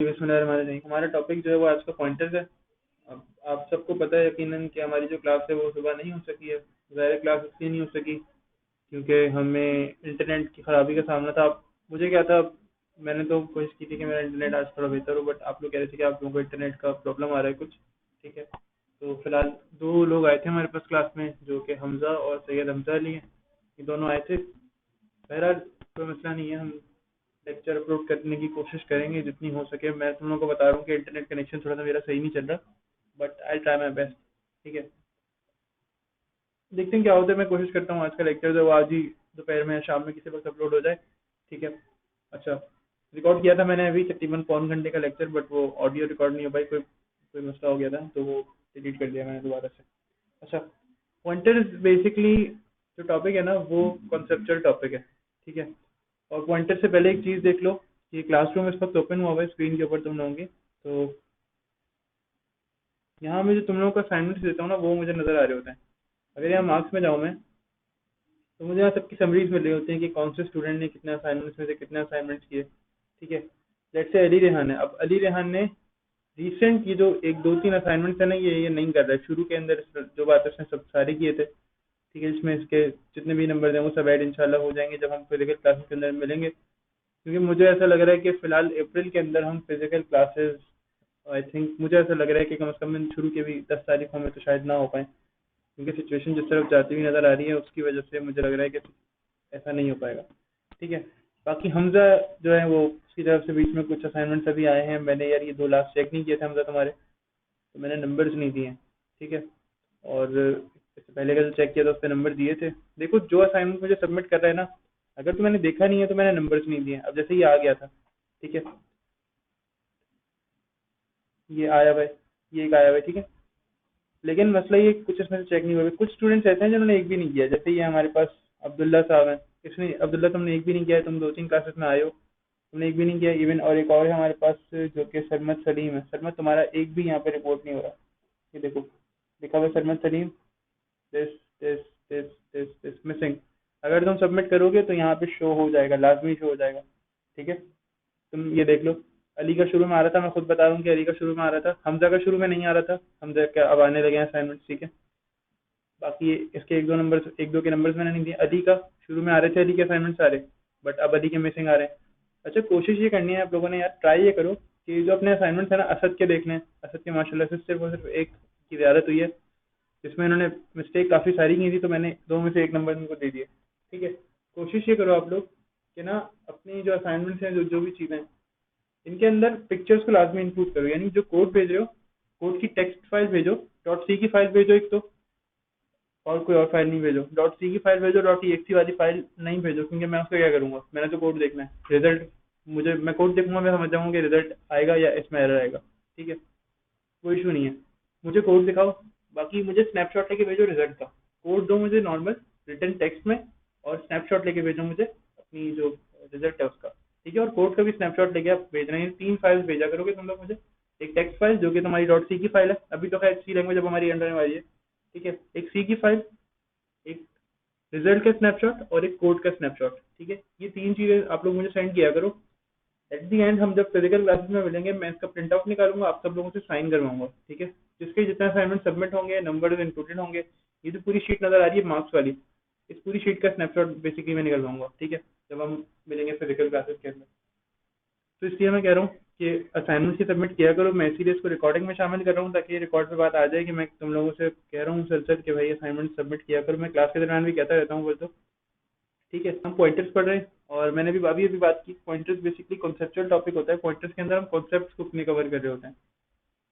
बिस्मिल्लाहिर्रहमानिर्रहीम। हमारा टॉपिक जो है वो आज का पॉइंटर्स है। अब आप सबको पता है यकीनन कि हमारी जो क्लास है वो सुबह नहीं हो सकी है। ज़ाहिर क्लास इसलिए नहीं हो सकी क्योंकि हमें इंटरनेट की ख़राबी का सामना था। अब मुझे क्या था, मैंने तो कोशिश की थी कि मेरा इंटरनेट आज थोड़ा बेहतर हो, बट आप लोग कह रहे थे कि आप लोगों को इंटरनेट का प्रॉब्लम आ रहा है कुछ। ठीक है, तो फिलहाल दो लोग आए थे हमारे पास क्लास में, जो कि हमज़ा और सैयद हमज़ा अली हैं। ये दोनों आए थे। बहरहाल कोई मसला नहीं है, हम लेक्चर अपलोड करने की कोशिश करेंगे जितनी हो सके। मैं तुम लोगों को बता रहा हूँ कि इंटरनेट कनेक्शन थोड़ा सा मेरा सही नहीं चल रहा, but I try my best. ठीक है, देखते हैं क्या होता है। मैं कोशिश करता हूँ आज का लेक्चर जो है वो आज ही दोपहर में या शाम में किसी वक्त अपलोड हो जाए। ठीक है। अच्छा, रिकॉर्ड किया था मैंने अभी तकरीबन पौन घंटे का लेक्चर, बट वो ऑडियो रिकॉर्ड नहीं हो पाई, कोई कोई मसला हो गया था, तो वो डिलीट कर दिया मैंने दोबारा से। अच्छा, पॉइंटर्स बेसिकली जो टॉपिक है ना वो कॉन्सेप्चुअल टॉपिक है। ठीक है, और पॉइंटर से पहले एक चीज़ देख लो कि क्लासरूम इस वक्त ओपन हुआ हुआ है स्क्रीन के ऊपर तुम लोगों के। तो यहाँ मैं जो तुम लोगों को असाइनमेंट्स देता हूँ ना वो मुझे नज़र आ रहे होते हैं। अगर यहाँ मार्क्स में जाऊँ मैं, तो मुझे यहाँ सबकी समरीज मिल रही होती हैं कि कौन से स्टूडेंट ने कितने असाइनमेंट्स में से कितने असाइनमेंट्स किए। ठीक है, जैसे अली रेहान है। अब अली रेहान ने रिसेंट ये जो एक दो तीन असाइनमेंट्स है ना, ये नहीं कर रहा है। शुरू के अंदर जो बात है उसने सब सारे किए थे। ठीक है, इसमें इसके जितने भी नंबर हैं वो सब ऐड इंशाल्लाह हो जाएंगे जब हम फिजिकल क्लासेस के अंदर मिलेंगे, क्योंकि मुझे ऐसा लग रहा है कि फिलहाल अप्रैल के अंदर हम फिजिकल क्लासेस, आई थिंक मुझे ऐसा लग रहा है कि कम से कम इन शुरू के भी 10 तारीखों में तो शायद ना हो पाए, क्योंकि सिचुएशन जिस तरफ जाती हुई नज़र आ रही है उसकी वजह से मुझे लग रहा है कि ऐसा नहीं हो पाएगा। ठीक है, बाकी हमजा जो है वो उसकी तरफ से बीच में कुछ असाइनमेंट्स अभी आए हैं। मैंने यार ये 2 लास्ट चेक नहीं किए थे हमजा तुम्हारे, तो मैंने नंबर्स नहीं दिए। ठीक है, और इससे पहले का जो चेक किया था उस पर नंबर दिए थे। देखो जो असाइनमेंट मुझे सबमिट कर रहा है ना, अगर तो मैंने देखा नहीं है तो मैंने नंबर्स नहीं दिए। अब जैसे ये आ गया था, ठीक है, ये आया हुआ है, ये एक आया हुआ है। ठीक है, लेकिन मसला ये कुछ इसमें से चेक नहीं हुआ। कुछ स्टूडेंट्स ऐसे हैं जिन्होंने एक भी नहीं किया। जैसे ये हमारे पास अब्दुल्ला साहब हैं, इसने अब्दुल्ला तुमने एक भी नहीं किया है। तुम 2 3 क्लासेस में आए हो, तुमने एक भी नहीं किया इवन। और एक और है हमारे पास जो कि सरमत सलीम है। सरमत तुम्हारा एक भी यहाँ पे रिपोर्ट नहीं हो रहा। ये देखो लिखा हुआ है Sarmat Saleem, this this this this this missing. अगर तुम सबमिट करोगे तो यहाँ पे शो हो जाएगा, लाजमी शो हो जाएगा। ठीक है, तुम ये देख लो। अली का शुरू में आ रहा था, मैं खुद बता रहा हूँ कि अली का शुरू में आ रहा था। हमजा का शुरू में नहीं आ रहा था, हमजा का अब आने लगे हैं असाइनमेंट। ठीक है, बाकी इसके एक दो नंबर, एक दो के नंबर्स मैंने नहीं दिए। अली का शुरू में आ रहे थे, अली के असाइनमेंट सारे, बट अब अली के मिसिंग आ रहे हैं। अच्छा, कोशिश ये करनी है आप लोगों ने यार, ट्राई ये करो कि जो अपने असाइनमेंट्स है ना असद के देख लें। असद के माशाल्लाह से सिर्फ और सिर्फ एक की ज़्यारत हुई है, जिसमें इन्होंने मिस्टेक काफ़ी सारी की थी, तो मैंने दो में से एक नंबर इनको दे दिए। ठीक है, कोशिश ये करो आप लोग कि ना अपनी जो असाइनमेंट्स हैं, जो जो भी चीज़ें, इनके अंदर पिक्चर्स को लाजमी इंक्लूड करो। यानी जो कोड भेज रहे हो, कोड की टेक्स्ट फाइल भेजो, डॉट सी की फाइल भेजो एक तो, और कोई और फाइल नहीं भेजो। डॉट सी की फाइल भेजो, डॉट ई वाली फाइल नहीं भेजो, क्योंकि मैं उसका क्या करूँगा, मैंने तो कोड देखना है, रिजल्ट। मुझे मैं कोड देखूंगा, मैं समझ जाऊंगा कि रिजल्ट आएगा या इसमें एरर आएगा। ठीक है, कोई इशू नहीं है, मुझे कोड दिखाओ। बाकी मुझे स्नैपशॉट लेके भेजो रिजल्ट का। कोड दो मुझे नॉर्मल रिटर्न टेक्स्ट में, और स्नैपशॉट लेके भेजो मुझे अपनी जो रिजल्ट है उसका। ठीक है, और कोड का भी स्नैपशॉट लेके आप भेज रहे हैं। 3 फाइल्स भेजा करोगे तुम लोग मुझे। एक टेक्स्ट फाइल जो कि तुम्हारी डॉट सी की फाइल है, अभी तो खैर सी लैंग्वेज अब हमारी अंडर में आ रही है। ठीक है, एक सी की फाइल, एक रिजल्ट का स्नैपशॉट और एक कोड का स्नैपशॉट। ठीक है, ये 3 चीज़ें आप लोग मुझे सेंड किया करो। एट दी एंड हम जब फिजिकल क्लासेस में मिलेंगे, मैं इसका प्रिंट आउट निकालूंगा, आप सब लोगों से साइन करवाऊंगा। ठीक है, जिसके जितने असाइनमेंट सबमिट होंगे, नंबर इंक्लूडेड होंगे, ये जो पूरी शीट नजर आ रही है मार्क्स वाली, इस पूरी शीट का स्नैपशॉट बेसिकली मैं निकलवाऊंगा। ठीक है, जब हम मिलेंगे फिजिकल क्लासेस के अंदर। तो इसलिए मैं कह रहा हूँ कि असाइनमेंट ही सबमिट किया करो। मैं इसीलिए इसको रिकॉर्डिंग में शामिल कर रहा हूँ, ताकि रिकॉर्ड पे बात आ जाए कि मैं तुम लोगों से कह रहा हूँ सर सर कि भाई असाइनमेंट सबमिट किया करो। मैं क्लास के दौरान भी कहता रहता हूँ बोल तो। ठीक है, हम पॉइंटर्स पढ़ रहे हैं, और मैंने भी अभी अभी बात की। पॉइंटर्स बेसिकली कॉन्सेप्चुअल टॉपिक होता है। पॉइंटर्स के अंदर हम कॉन्सेप्ट्स को अपने कवर कर रहे होते हैं।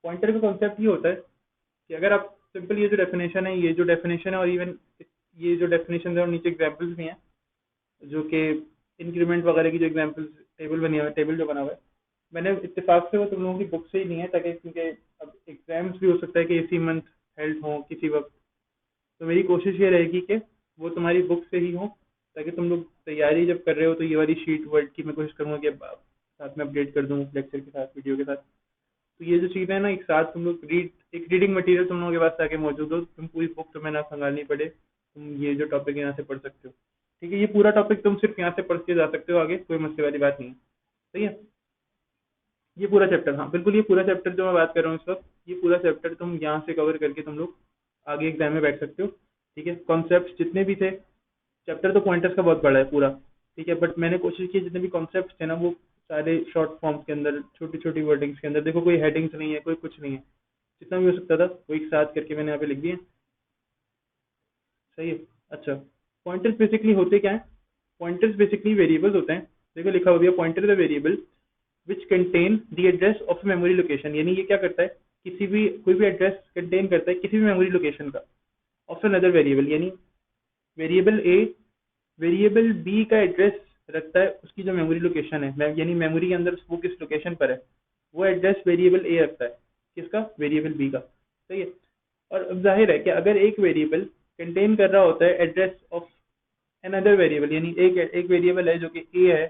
पॉइंटर का कॉन्सेप्ट ये होता है कि अगर आप सिंपल ये जो डेफिनेशन है, ये जो डेफिनेशन है, और इवन ये जो डेफिनेशन है और नीचे एग्जाम्पल्स भी हैं, जो कि इंक्रीमेंट वगैरह की जो एग्जाम्पल्स टेबल बनी हुआ है, टेबल जो बना हुआ है, मैंने इत्तेफाक से वो तुम लोगों की बुक से ही नहीं है, ताकि क्योंकि अब एग्जाम्स भी हो सकता है कि इसी मंथ हेल्ड हो किसी वक्त। तो मेरी कोशिश ये रहेगी कि वो तुम्हारी बुक से ही हो, ताकि तुम लोग तैयारी जब कर रहे हो तो ये वाली शीट वर्ड की मैं कोशिश करूँगा कि साथ में अपडेट कर दूँ लेक्चर के साथ, वीडियो के साथ। तो ये जो चीज़ें हैं ना, एक साथ तुम लोग एक रीडिंग मटेरियल तुम लोगों के पास आके मौजूद हो, तुम पूरी बुक तुम्हें ना खंगालनी पड़े, तुम ये जो टॉपिक यहाँ से पढ़ सकते हो। ठीक है, ये पूरा टॉपिक तुम सिर्फ यहाँ से पढ़ के जा सकते हो, आगे कोई मसले वाली बात नहीं है। सही है, ये पूरा चैप्टर, हाँ बिल्कुल, ये पूरा चैप्टर जो मैं बात कर रहा हूँ इस वक्त, ये पूरा चैप्टर तुम यहाँ से कवर करके तुम लोग आगे एग्जाम में बैठ सकते हो। ठीक है, कॉन्सेप्ट जितने भी थे, चैप्टर तो पॉइंटर्स का बहुत बड़ा है पूरा, ठीक है, बट मैंने कोशिश की जितने भी कॉन्सेप्ट थे ना वो सारे शॉर्ट फॉर्म्स के अंदर, छोटी छोटी वर्डिंग्स के अंदर, देखो कोई हेडिंग्स नहीं है, कोई कुछ नहीं है, जितना भी हो सकता था वो एक साथ करके मैंने यहाँ पे लिख दिए। सही है। अच्छा, पॉइंटर्स बेसिकली होते क्या है? पॉइंटर्स बेसिकली वेरिएबल्स होते हैं। देखो लिखा हुआ है, pointer is a variable which contain the address of memory location, यानी ये क्या करता है, किसी भी कोई भी एड्रेस कंटेन करता है किसी भी मेमोरी लोकेशन का, ऑफ अनदर वेरिएबल, यानी वेरिएबल ए वेरिएबल बी का एड्रेस रखता है, उसकी जो मेमोरी लोकेशन है, यानी मेमोरी के अंदर वो किस लोकेशन पर है, वो एड्रेस वेरिएबल ए रखता है, किसका, वेरिएबल बी का। सही है। और अब जाहिर है कि अगर एक वेरिएबल कंटेन कर रहा होता है एड्रेस ऑफ अनदर वेरिएबल, यानी एक वेरिएबल है जो कि ए है,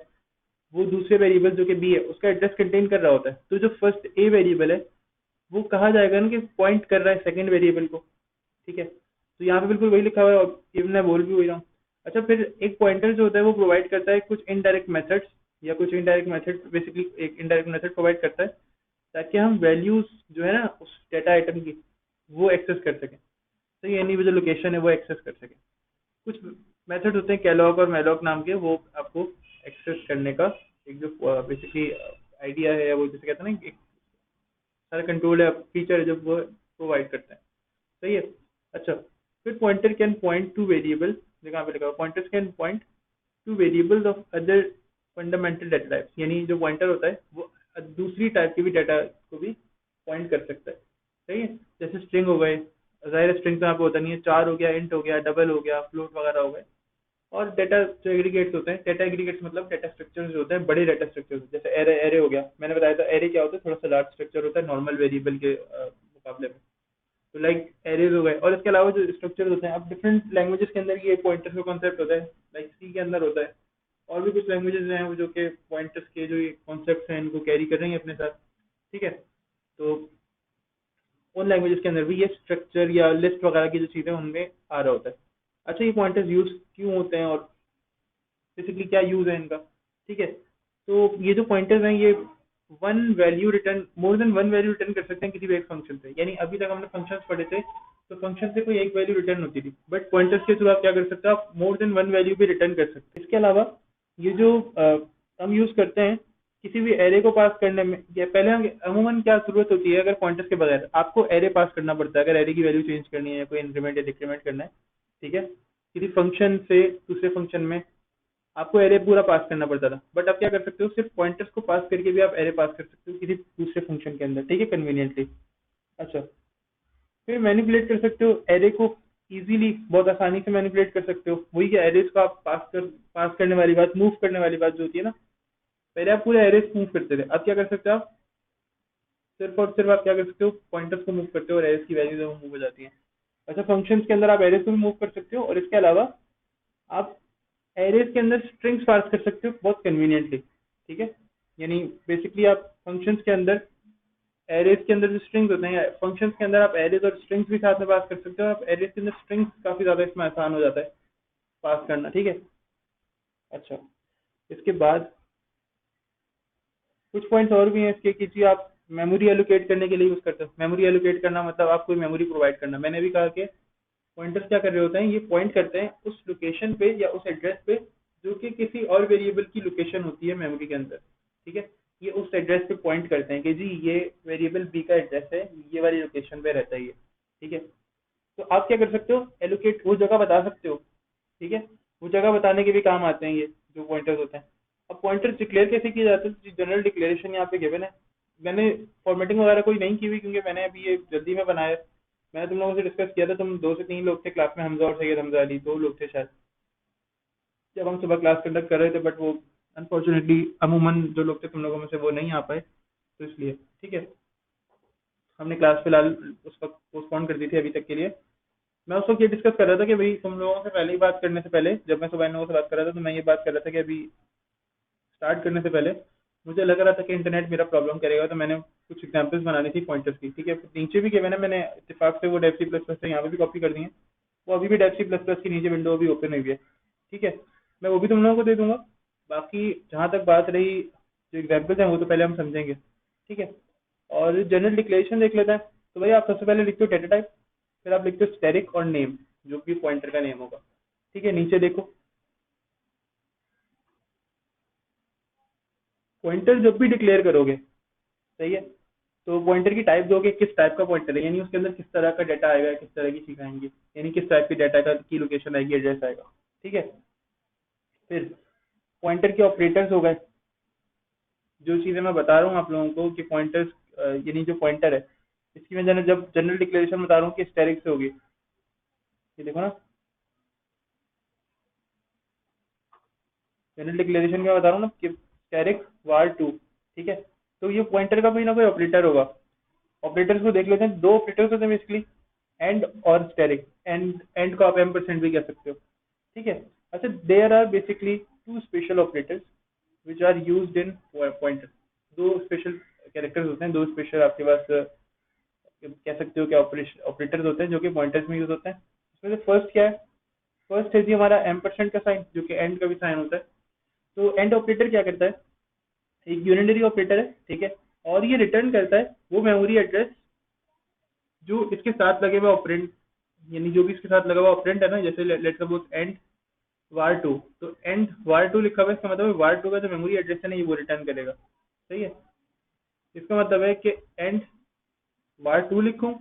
वो दूसरे वेरिएबल जो कि बी है उसका एड्रेस कंटेन कर रहा होता है, तो जो फर्स्ट ए वेरिएबल है वो कहा जाएगा ना कि पॉइंट कर रहा है सेकंड वेरिएबल को। ठीक है, तो यहाँ पे बिल्कुल वही लिखा हुआ है और ये मैं बोल भी वही रहा हूँ। अच्छा, फिर एक पॉइंटर जो होता है वो प्रोवाइड करता है कुछ इनडायरेक्ट मेथड्स, या कुछ इनडायरेक्ट मेथड, बेसिकली एक इनडायरेक्ट मेथड प्रोवाइड करता है ताकि हम वैल्यूज जो है ना उस डेटा आइटम की वो एक्सेस कर सकें। तो यानी वो जो लोकेशन है वो एक्सेस कर सकें। कुछ मेथड होते हैं कैलॉग और मैलॉग नाम के, वो आपको एक्सेस करने का एक जो बेसिकली आइडिया है, या वो जैसे कहते हैं ना एक सारा कंट्रोल है, फीचर है जो वो प्रोवाइड करते हैं। सही है। अच्छा, फिर pointer can point two variable, जगह पे लिखा हुआ pointers can point two variables of other fundamental data types, यानी जो पॉइंटर होता है वो दूसरी टाइप के भी डाटा को भी पॉइंट कर सकता है। सही है, जैसे स्ट्रिंग हो गए, जाहिर स्ट्रिंग तो यहाँ पे होता नहीं है, चार हो गया, इंट हो गया, डबल हो गया, फ्लोट वगैरह हो गए। और डेटा जो एग्रीगेट्स होते हैं, डेटा एग्रीगेट्स मतलब डेटा स्ट्रक्चर्स जो होते हैं, बड़े डेटा स्ट्रक्चर्स, जैसे एरे, एरे हो गया, मैंने बताया था एरे क्या होता है, थोड़ा सा लार्ज स्ट्रक्चर होता है नॉर्मल वेरिएबल के मुकाबले में। तो लाइक एरेज हो गए, और इसके अलावा जो स्ट्रक्चर होते हैं, अब डिफरेंट लैंग्वेजेस के अंदर ये पॉइंटर्स का कॉन्सेप्ट होता है, लाइक सी के अंदर होता है, और भी कुछ लैंग्वेजेस हैं वो जो कि पॉइंटर्स के जो ये कॉन्सेप्ट हैं इनको कैरी कर रही हैं अपने साथ। ठीक है, तो उन लैंग्वेजेस के अंदर भी ये स्ट्रक्चर या लिस्ट वगैरह की जो चीज़ें उनमें आ रहा होता है। अच्छा, ये पॉइंटर्स यूज क्यों होते हैं और बेसिकली क्या यूज है इनका? ठीक है, तो ये जो पॉइंटर्स हैं ये one value return, more than one value return कर सकते हैं किसी भी एक फंक्शन से, यानी अभी तक हमने फंक्शंस पढ़े थे तो फंक्शन से कोई एक वैल्यू रिटर्न होती थी, बट पॉइंटर्स के थ्रू आप क्या कर सकते हो, आप मोर देन वन वैल्यू भी रिटर्न कर सकते हैं। इसके अलावा ये जो हम यूज करते हैं किसी भी एरे को पास करने में, या पहले हम अमूमन क्या जरूरत होती है, अगर पॉइंटर्स के बगैर आपको एरे पास करना पड़ता है, अगर एरे की वैल्यू चेंज करनी है या कोई इंक्रीमेंट या डिक्रीमेंट करना है। ठीक है, किसी फंक्शन से दूसरे फंक्शन में आपको एरे पूरा पास करना पड़ता था, बट आप क्या कर सकते हो, सिर्फ पॉइंटर्स को पास करके भी आप एरे पास कर सकते हो किसी दूसरे फंक्शन के अंदर। ठीक है, कन्वीनियंटली। अच्छा, फिर मैनिपुलेट कर सकते हो एरे को, इजीली, बहुत आसानी से मैनिपुलेट कर सकते हो। वही कि एरेज को आप पास करने वाली बात, मूव करने वाली बात जो होती है ना, पहले आप पूरे एरेज मूव करते थे, अब क्या कर सकते हो आप, सिर्फ और सिर्फ आप क्या कर सकते हो, पॉइंटर्स को मूव करते हो और एरेज की वैल्यू मूव हो जाती है। अच्छा, फंक्शंस के अंदर आप एरेज को भी मूव कर सकते हो, और इसके अलावा आप एरेज के अंदर स्ट्रिंग्स पास कर सकते हो बहुत कन्वीनियंटली। ठीक है, यानी बेसिकली आप फंक्शंस के अंदर, एरेज के अंदर जो स्ट्रिंग्स होते हैं, फंक्शंस के अंदर आप एरेज और स्ट्रिंग्स भी साथ में पास कर सकते हो। आप एरेज के अंदर स्ट्रिंग्स काफी ज्यादा इसमें आसान हो जाता है पास करना। ठीक है। अच्छा, इसके बाद कुछ पॉइंट्स और भी हैं इसके कि जी आप मेमोरी एलोकेट करने के लिए यूज करते हो। मेमोरी एलोकेट करना मतलब आपको मेमोरी प्रोवाइड करना। मैंने भी कहा कि पॉइंटर्स क्या कर रहे होते हैं, ये पॉइंट करते हैं उस लोकेशन पे या उस एड्रेस पे जो कि किसी और वेरिएबल की लोकेशन होती है मेमोरी के अंदर। ठीक है, ये उस एड्रेस पे पॉइंट करते हैं कि जी ये वेरिएबल बी का एड्रेस है, ये वाली लोकेशन पे रहता है ये। ठीक है, तो आप क्या कर सकते हो, एलोकेट वो जगह बता सकते हो। ठीक है, वो जगह बताने के भी काम आते हैं ये जो पॉइंटर्स होते हैं। अब पॉइंटर्स डिक्लेयर कैसे किए जाते हैं, जनरल डिक्लेरेशन यहाँ पे गिवन है। मैंने फॉर्मेटिंग वगैरह कोई नहीं की हुई क्योंकि मैंने अभी ये जल्दी में बनाया है। मैंने तुम लोगों से डिस्कस किया था, तुम दो से तीन लोग थे क्लास में, हमजा और सैयद हमजा अली, दो लोग थे शायद, जब हम सुबह क्लास कंडक्ट कर रहे थे, बट वो अनफॉर्चुनेटली अमूमन जो लोग थे तुम लोगों में से वो नहीं आ पाए, तो इसलिए ठीक है हमने क्लास फिलहाल उस वक्त पोस्टपोन कर दी थी अभी तक के लिए। मैं उस वक्त ये डिस्कस कर रहा था कि भाई तुम लोगों से पहले ही बात करने से पहले, जब मैं सुबह इन लोगों से बात कर रहा था तो मैं ये बात कर रहा था कि अभी स्टार्ट करने से पहले मुझे लग रहा था कि इंटरनेट मेरा प्रॉब्लम करेगा, तो मैंने कुछ एग्जांपल्स बनानी थी पॉइंटर्स की। ठीक है, नीचे भी किए मैंने इत्तेफाक से वो डेव सी प्लस प्लस से यहाँ पे भी कॉपी कर दी है, वो अभी भी डेव सी प्लस प्लस की नीचे विंडो अभी ओपन हुई है। ठीक है, मैं वो भी तुम लोगों को दे दूंगा। बाकी जहाँ तक बात रही जो एग्जाम्पल्स हैं वो तो पहले हम समझेंगे। ठीक है। और जनरल डिक्लेरेशन देख लेते हैं। तो भाई आप सबसे पहले लिखते हो डेटा टाइप, फिर आप लिखते हो स्टैटिक और नेम, जो कि पॉइंटर का नेम होगा। ठीक है, नीचे देखो, पॉइंटर जब भी डिक्लेयर करोगे, सही है, तो पॉइंटर की टाइप दोगे, किस टाइप का पॉइंटर है, यानी उसके अंदर किस तरह का डाटा आएगा, किस तरह की चीजें आएंगी, यानी किस टाइप की डाटा का की लोकेशन आएगी, एड्रेस आएगा। ठीक है। फिर पॉइंटर के ऑपरेटर्स हो गए, जो चीजें मैं बता रहा हूँ आप लोगों को कि पॉइंटर्स, यानी जो पॉइंटर है, इसकी मैं जब जनरल डिक्लेरेशन बता रहा हूँ कि स्टैटिक से होगी, ये देखो ना, जनरल डिक्लेरेशन में बता रहा हूँ ना कि स्टैटिक var 2। ठीक है, तो ये पॉइंटर का कोई ना कोई ऑपरेटर होगा। ऑपरेटर्स को देख लेते हैं, दो ऑपरेटर्स होते हैं बेसिकली, एंड और स्टैटिक। एंड को आप M% भी कह सकते हो। ठीक है। अच्छा, there are basically two special operators which are used in pointer. दो स्पेशल कैरेक्टर्स होते हैं, दो स्पेशल आपके पास कह सकते हो कि ऑपरेटर्स होते हैं जो कि पॉइंटर्स में यूज होते हैं। इसमें से फर्स्ट क्या है, फर्स्ट है जी हमारा M% का साइन, जो कि एंड का भी साइन होता है। तो एंड ऑपरेटर क्या करता है, एक यूनिटरी ऑपरेटर है, ठीक है, और ये रिटर्न करता है वो मेमोरी एड्रेस जो इसके साथ लगे हुए ऑपरेंड, यानी जो भी इसके साथ लगा हुआ ऑपरेंड है ना, जैसे लेट्स सपोज एंड var 2, तो एंड var 2 लिखा हुआ है, इसका मतलब है var 2 का जो मेमोरी एड्रेस है ना, ये वो रिटर्न करेगा। सही है। इसका मतलब है कि एंड var 2 लिखूं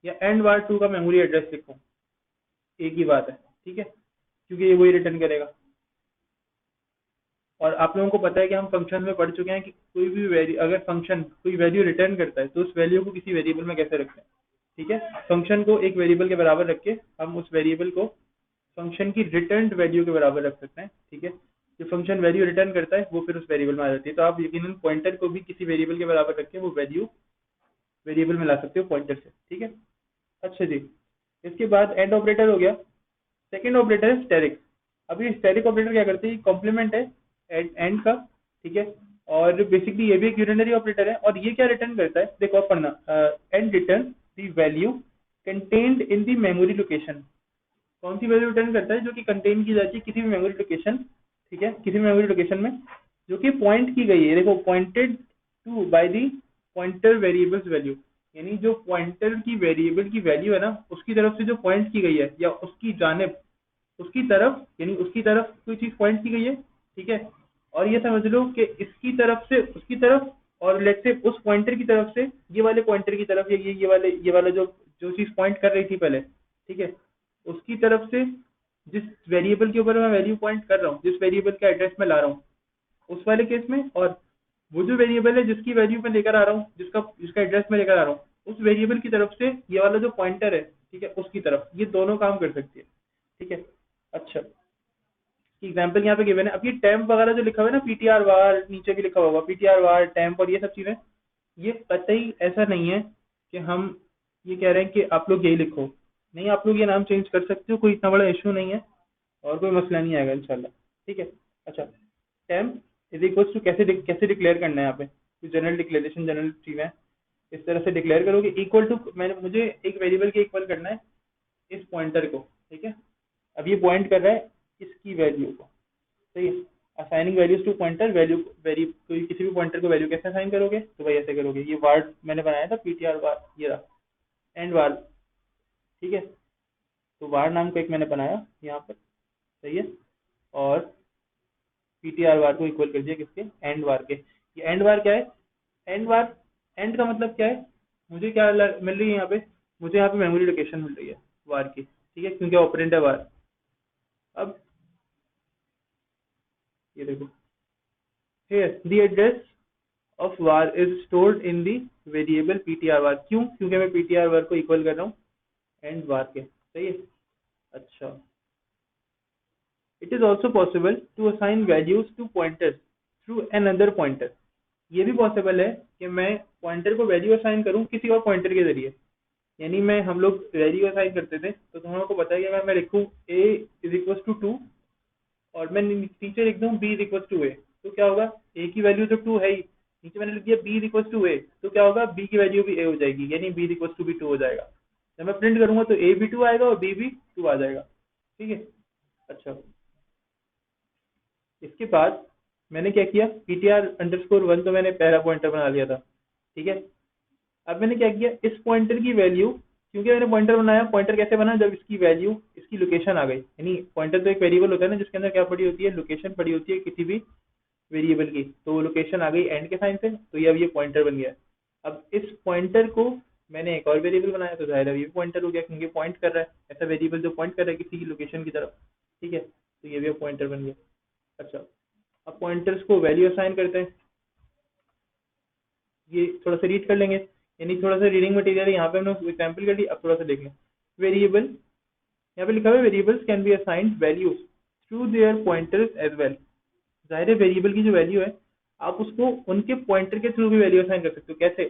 या एंड var 2 का मेमोरी एड्रेस लिखूं, एक ही बात है। ठीक है, क्योंकि ये वही रिटर्न करेगा। और आप लोगों को पता है कि हम फंक्शन में पढ़ चुके हैं कि कोई भी वैल्यू, अगर फंक्शन कोई वैल्यू रिटर्न करता है तो उस वैल्यू को किसी वेरिएबल में कैसे रखते हैं। ठीक है, फंक्शन को एक वेरिएबल के बराबर रख के हम उस वेरिएबल को फंक्शन की रिटर्न वैल्यू के बराबर रख सकते हैं। ठीक है, जो फंक्शन वैल्यू रिटर्न करता है वो फिर उस वेरिएबल में आ जाती है। तो आप यकीनन पॉइंटर को भी किसी वेरिएबल के बराबर रख के वो वैल्यू वेरिएबल में ला सकते हो पॉइंटर से। ठीक है। अच्छा जी, इसके बाद एंड ऑपरेटर हो गया। सेकंड ऑपरेटर है स्टैटिक। अभी स्टैटिक ऑपरेटर क्या करते हैं, कॉम्प्लीमेंट है एंड का। ठीक है, और बेसिकली ये भी एक यूनिटरी ऑपरेटर है, और ये क्या रिटर्न करता है, देखो आप पढ़ना, and return the value contained in the memory location. कौन सी वैल्यू रिटर्न करता है, जो कि कंटेन की जाती है किसी भी मेमोरी लोकेशन। ठीक है, किसी भी मेमोरी लोकेशन में जो कि पॉइंट की गई है, देखो pointed to by the pointer variables value, यानी जो पॉइंटर की वेरिएबल की वैल्यू है ना, उसकी तरफ से जो पॉइंट की गई है, या उसकी जानिब, उसकी तरफ, यानी उसकी तरफ कोई चीज पॉइंट की गई है। ठीक है, और ये समझ लो कि इसकी तरफ से उसकी तरफ, और लेट्स से उस पॉइंटर की तरफ से ये वाले पॉइंटर की तरफ, ये वाला जो जो चीज पॉइंट कर रही थी पहले, ठीक है, उसकी तरफ से जिस वेरिएबल के ऊपर मैं वैल्यू पॉइंट कर रहा हूँ, जिस वेरिएबल का एड्रेस में ला रहा हूँ, उस वाले केस में, और वो जो वेरिएबल है जिसकी वैल्यू मैं लेकर आ रहा हूँ, जिसका जिसका एड्रेस मैं लेकर आ रहा हूँ, उस वेरिएबल की तरफ से ये वाला जो पॉइंटर है, ठीक है, उसकी तरफ, ये दोनों काम कर सकती है। ठीक है। अच्छा, एग्जाम्पल यहाँ पे गिवन है। अब ये टेम्प वगैरह जो लिखा हुआ है ना, पीटीआर वार, नीचे भी लिखा होगा पीटीआर वार टेम्प, और ये सब चीजें, ये कतई ऐसा नहीं है कि हम ये कह रहे हैं कि आप लोग यही लिखो। नहीं, आप लोग ये नाम चेंज कर सकते हो, कोई इतना बड़ा इशू नहीं है, और कोई मसला नहीं आएगा इंशाल्लाह। ठीक है। अच्छा, टेम्प इज इक्वल टू कैसे डिक्लेयर करना है यहाँ पे, जनरल डिक्लेरेशन, जनरल चीज है, इस तरह से डिक्लेयर करोगे, इक्वल टू, मैंने मुझे एक वेरिएबल के इक्वल करना है इस पॉइंटर को। ठीक है, अब ये पॉइंट कर रहा है इसकी वैल्यू को। सही है, assigning values to pointer, value very, कोई किसी भी पॉइंटर को वैल्यू कैसे असाइन करोगे, तो भाई ऐसे करोगे, ये वार्ड मैंने बनाया था पीटीआर वार, ये रहा एंड वार। ठीक है, तो वार नाम का एक मैंने बनाया यहाँ पर। सही है, और पीटीआर वार को इक्वल कर दिया किसके, एंड वार के। ये एंड वार क्या है, एंड वार, एंड का मतलब क्या है, मुझे क्या मिल रही है यहाँ पे, मुझे यहाँ पे मेमोरी लोकेशन मिल रही है वार की। ठीक है, क्योंकि ऑपरेंड है वार। अब ये देखो, here the address of var is stored in the variable ptr var। क्यों, क्योंकि मैं ptr var को इक्वल कर रहा हूँ एंड var के। सही है। अच्छा, it is also possible to assign values to pointers through another pointer। ये भी पॉसिबल है कि मैं पॉइंटर को वैल्यू असाइन करूं किसी और पॉइंटर के जरिए। यानी मैं, हम लोग वैल्यू असाइन करते थे, तो तुम लोगों को पता है कि अगर मैं लिखूं a इज इक्वल टू 2, और मैं नीचे लिख दूं b इज इक्वल टू ए, तो क्या होगा, a की वैल्यू तो 2 है ही, नीचे मैंने लिख दिया b इज इक्वल टू ए, तो क्या होगा, b की वैल्यू भी a हो जाएगी, यानी b इज इक्वल टू भी 2 हो जाएगा। जब मैं प्रिंट करूंगा तो a भी 2 आएगा और b भी 2 आ जाएगा। ठीक है। अच्छा, इसके बाद मैंने क्या किया, ptr_1 तो मैंने पहला पॉइंटर बना लिया था। ठीक है। अब मैंने क्या किया, इस पॉइंटर की वैल्यू, क्योंकि मैंने पॉइंटर बनाया, पॉइंटर कैसे बना, जब इसकी वैल्यू, इसकी लोकेशन आ गई, यानी पॉइंटर तो एक वेरिएबल होता है ना जिसके अंदर क्या पड़ी होती है, लोकेशन पड़ी होती है किसी भी वेरिएबल की, तो वो लोकेशन आ गई एंड के साइन से, तो ये अब ये पॉइंटर बन गया। अब इस पॉइंटर को मैंने एक और वेरिएबल बनाया, तो जाहिर है ये पॉइंटर हो गया, क्योंकि पॉइंट कर रहा है, ऐसा वेरिएबल जो पॉइंट कर रहा है किसी की लोकेशन की तरफ, ठीक है, तो ये भी पॉइंटर बन गया। अच्छा, अब पॉइंटर्स को वैल्यू असाइन करते हैं, ये थोड़ा सा रीड कर लेंगे, यानी थोड़ा सा रीडिंग मटेरियल है, यहाँ पे हमने एग्जाम्पल कर ली, अब थोड़ा सा देख लें। वेरिएबल, यहाँ पे लिखा हुआ है variables can be assigned values through their pointers as well. जाहिर है वेरिएबल की जो वैल्यू है आप उसको उनके पॉइंटर के थ्रू भी वैल्यू असाइन कर सकते हो। कैसे,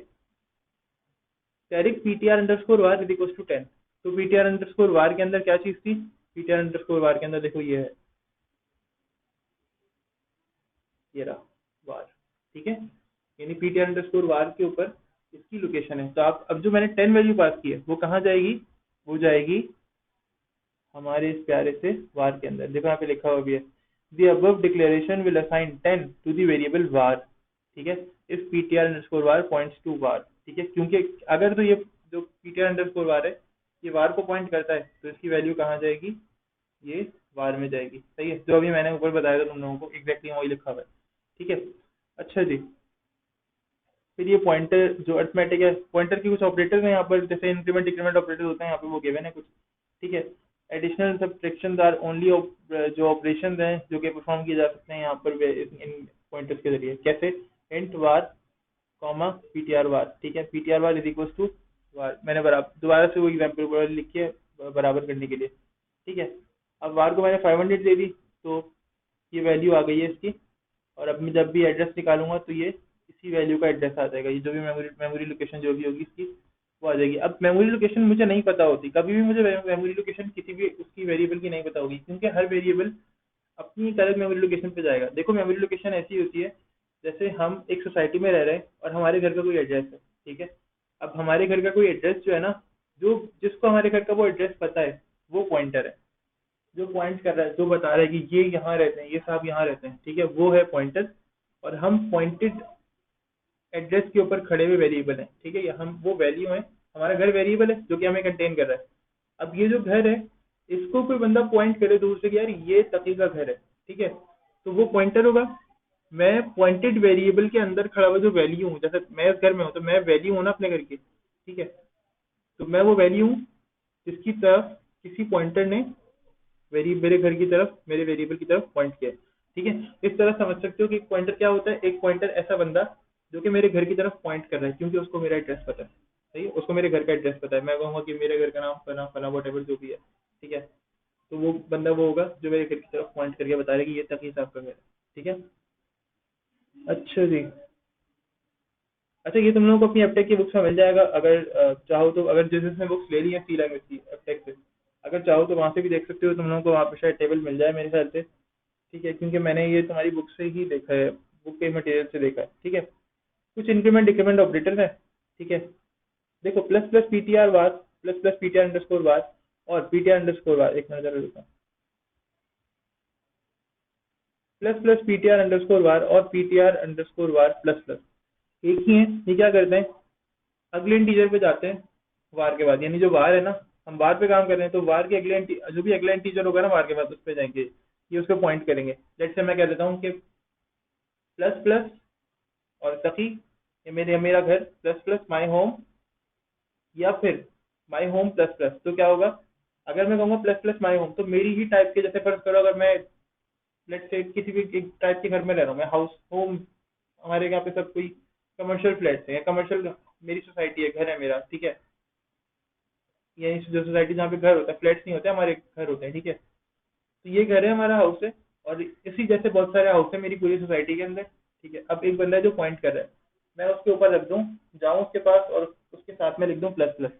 direct ptr underscore var is equal to 10, तो ptr अंडरस्कोर var के अंदर क्या चीज थी, ptr अंडरस्कोर var के अंदर देखो ये है, ये रहा var, ठीक है, यानी ptr अंडरस्कोर var के ऊपर इसकी लोकेशन है। तो आप अब जो मैंने 10 वैल्यू पास की है वो कहाँ जाएगी, वो जाएगी हमारे इस प्यारे से var के अंदर। देखो यहाँ पे लिखा हुआ भी है, the above declaration will assign 10 to the variable var, ठीक है, if ptr underscore var points to var, ठीक है, क्योंकि अगर तो ये जो ptr underscore var है ये var को पॉइंट करता है, तो इसकी वैल्यू कहाँ जाएगी, ये var में जाएगी। सही है, जो अभी मैंने ऊपर बताया था तुम लोगों को एग्जैक्टली वही लिखा हुआ है, ठीक है। अच्छा जी, फिर ये पॉइंटर जो अर्थमेटिक है, पॉइंटर की कुछ ऑपरेटर्स हैं यहाँ पर, जैसे इंक्रीमेंट डिक्रीमेंट ऑपरेटर होते हैं यहाँ पे, वो गिवन है कुछ, ठीक है। एडिशनल सब्ट्रैक्शन आर ओनली जो ऑपरेशन हैं जो कि परफॉर्म किए जा सकते हैं यहाँ पर इन पॉइंटर्स के जरिए। कैसे, int var comma PTR var, ठीक है, PTR var is equal to var, मैंने बराबर दोबारा से वो एग्जाम्पल लिखी है बराबर करने के लिए, ठीक है। अब वार को मैंने 500 दे दी, तो ये वैल्यू आ गई है इसकी, और अब मैं जब भी एड्रेस निकालूंगा तो ये इसी वैल्यू का एड्रेस आ जाएगा, ये जो भी मेमोरी लोकेशन जो भी होगी इसकी वो आ जाएगी। अब मेमोरी लोकेशन मुझे नहीं पता होती, कभी भी मुझे मेमोरी लोकेशन किसी भी उसकी वेरिएबल की नहीं पता होगी, क्योंकि हर वेरिएबल अपनी एक अलग मेमोरी लोकेशन पे जाएगा। देखो मेमोरी लोकेशन ऐसी होती है, जैसे हम एक सोसाइटी में रह रहे हैं और हमारे घर का कोई एड्रेस है, ठीक है। अब हमारे घर का कोई एड्रेस जो है ना, जो जिसको हमारे घर का वो एड्रेस पता है, वो पॉइंटर है, जो पॉइंट कर रहा है, जो बता रहा है कि ये यहाँ रहते हैं, ये साहब यहाँ रहते हैं, ठीक है, वो है पॉइंटर। और हम पॉइंटेड एड्रेस के ऊपर खड़े हुए वेरिएबल हैं, ठीक है, हम वो वैल्यू है, हमारा घर वेरिएबल है जो कि हमें कंटेन कर रहा है। अब ये जो घर है इसको कोई बंदा पॉइंट करे दूर से कि यार ये तकी का घर है, ठीक है, तो वो पॉइंटर होगा। मैं पॉइंटेड वेरिएबल के अंदर खड़ा हुआ जो वैल्यू हूँ, जैसे मैं इस घर में हूँ तो मैं वैल्यू हूँ ना अपने घर की, ठीक है, तो मैं वो वैल्यू हूँ जिसकी तरफ किसी पॉइंटर ने मेरे घर की तरफ, मेरे वेरिएबल की तरफ पॉइंट किया, ठीक है। इस तरह समझ सकते हो कि एक पॉइंटर क्या होता है, एक पॉइंटर ऐसा बंदा जो कि मेरे घर की तरफ पॉइंट कर रहा है, क्योंकि उसको मेरा एड्रेस पता है, सही है, उसको मेरे घर का एड्रेस पता है। मैं कहूँगा कि मेरे घर का नाम फला फला वट एवर जो भी है, ठीक है, तो वो बंदा वो होगा जो मेरे घर की तरफ पॉइंट करके बता रहा है कि ये तक हिसाब का घर है, ठीक है। अच्छा जी, अच्छा ये तुम लोगों को अपनी एपटेक की बुक्स में मिल जाएगा, अगर चाहो तो, अगर जिस जिसने बुक्स ले ली है सी लैंग्वेज की एपटेक से, अगर चाहो तो वहाँ से भी देख सकते हो, तुम लोगों को वहाँ पे शायद टेबल मिल जाए मेरे ख्याल से, ठीक है, क्योंकि मैंने ये तुम्हारी बुक से ही देखा है, बुक के मटेरियल से देखा है, ठीक है। कुछ इंक्रीमेंट डिक्रीमेंट ऑपरेटर है, ठीक है, देखो प्लस प्लस पीटीआर वार, plus plus PTR underscore var, और पीटीआर अंडरस्कोर वार, एक नजर देता हूँ, plus plus PTR underscore var और PTR underscore var plus plus एक ही है। ये क्या करते हैं, अगले इंटीजर पे जाते हैं वार के बाद, यानी जो वार है ना, हम वार पे काम कर रहे हैं तो वार के अगले जो भी अगला इंटीजर होगा ना वार के बाद उस पे जाएंगे, ये उस पे पॉइंट करेंगे। लेट्स से मैं कह देता हूँ कि प्लस प्लस और सखी, ये मेरा घर, प्लस प्लस माई होम, या फिर माई होम प्लस प्लस, तो क्या होगा, अगर मैं कहूँगा प्लस प्लस माई होम तो मेरी ही टाइप के, जैसे फर्ज करो अगर मैं लेट्स से किसी भी एक टाइप के घर में रह रहा हूँ, मैं हाउस होम, हमारे यहाँ पे सब कोई कमर्शियल फ्लैट्स है, कमर्शियल मेरी सोसाइटी है, घर है मेरा, ठीक है, यही जो सोसाइटी जहाँ पे घर होता है, फ्लैट्स नहीं होते, हमारे घर होते हैं, ठीक है, तो ये घर है, हमारा हाउस है, और इसी जैसे बहुत सारे हाउस है मेरी पूरी सोसाइटी के अंदर, ठीक है। अब एक बंदा है जो पॉइंट कर रहा है, मैं उसके ऊपर रख दूं, जाऊं उसके पास और उसके साथ में लिख दूं प्लस प्लस,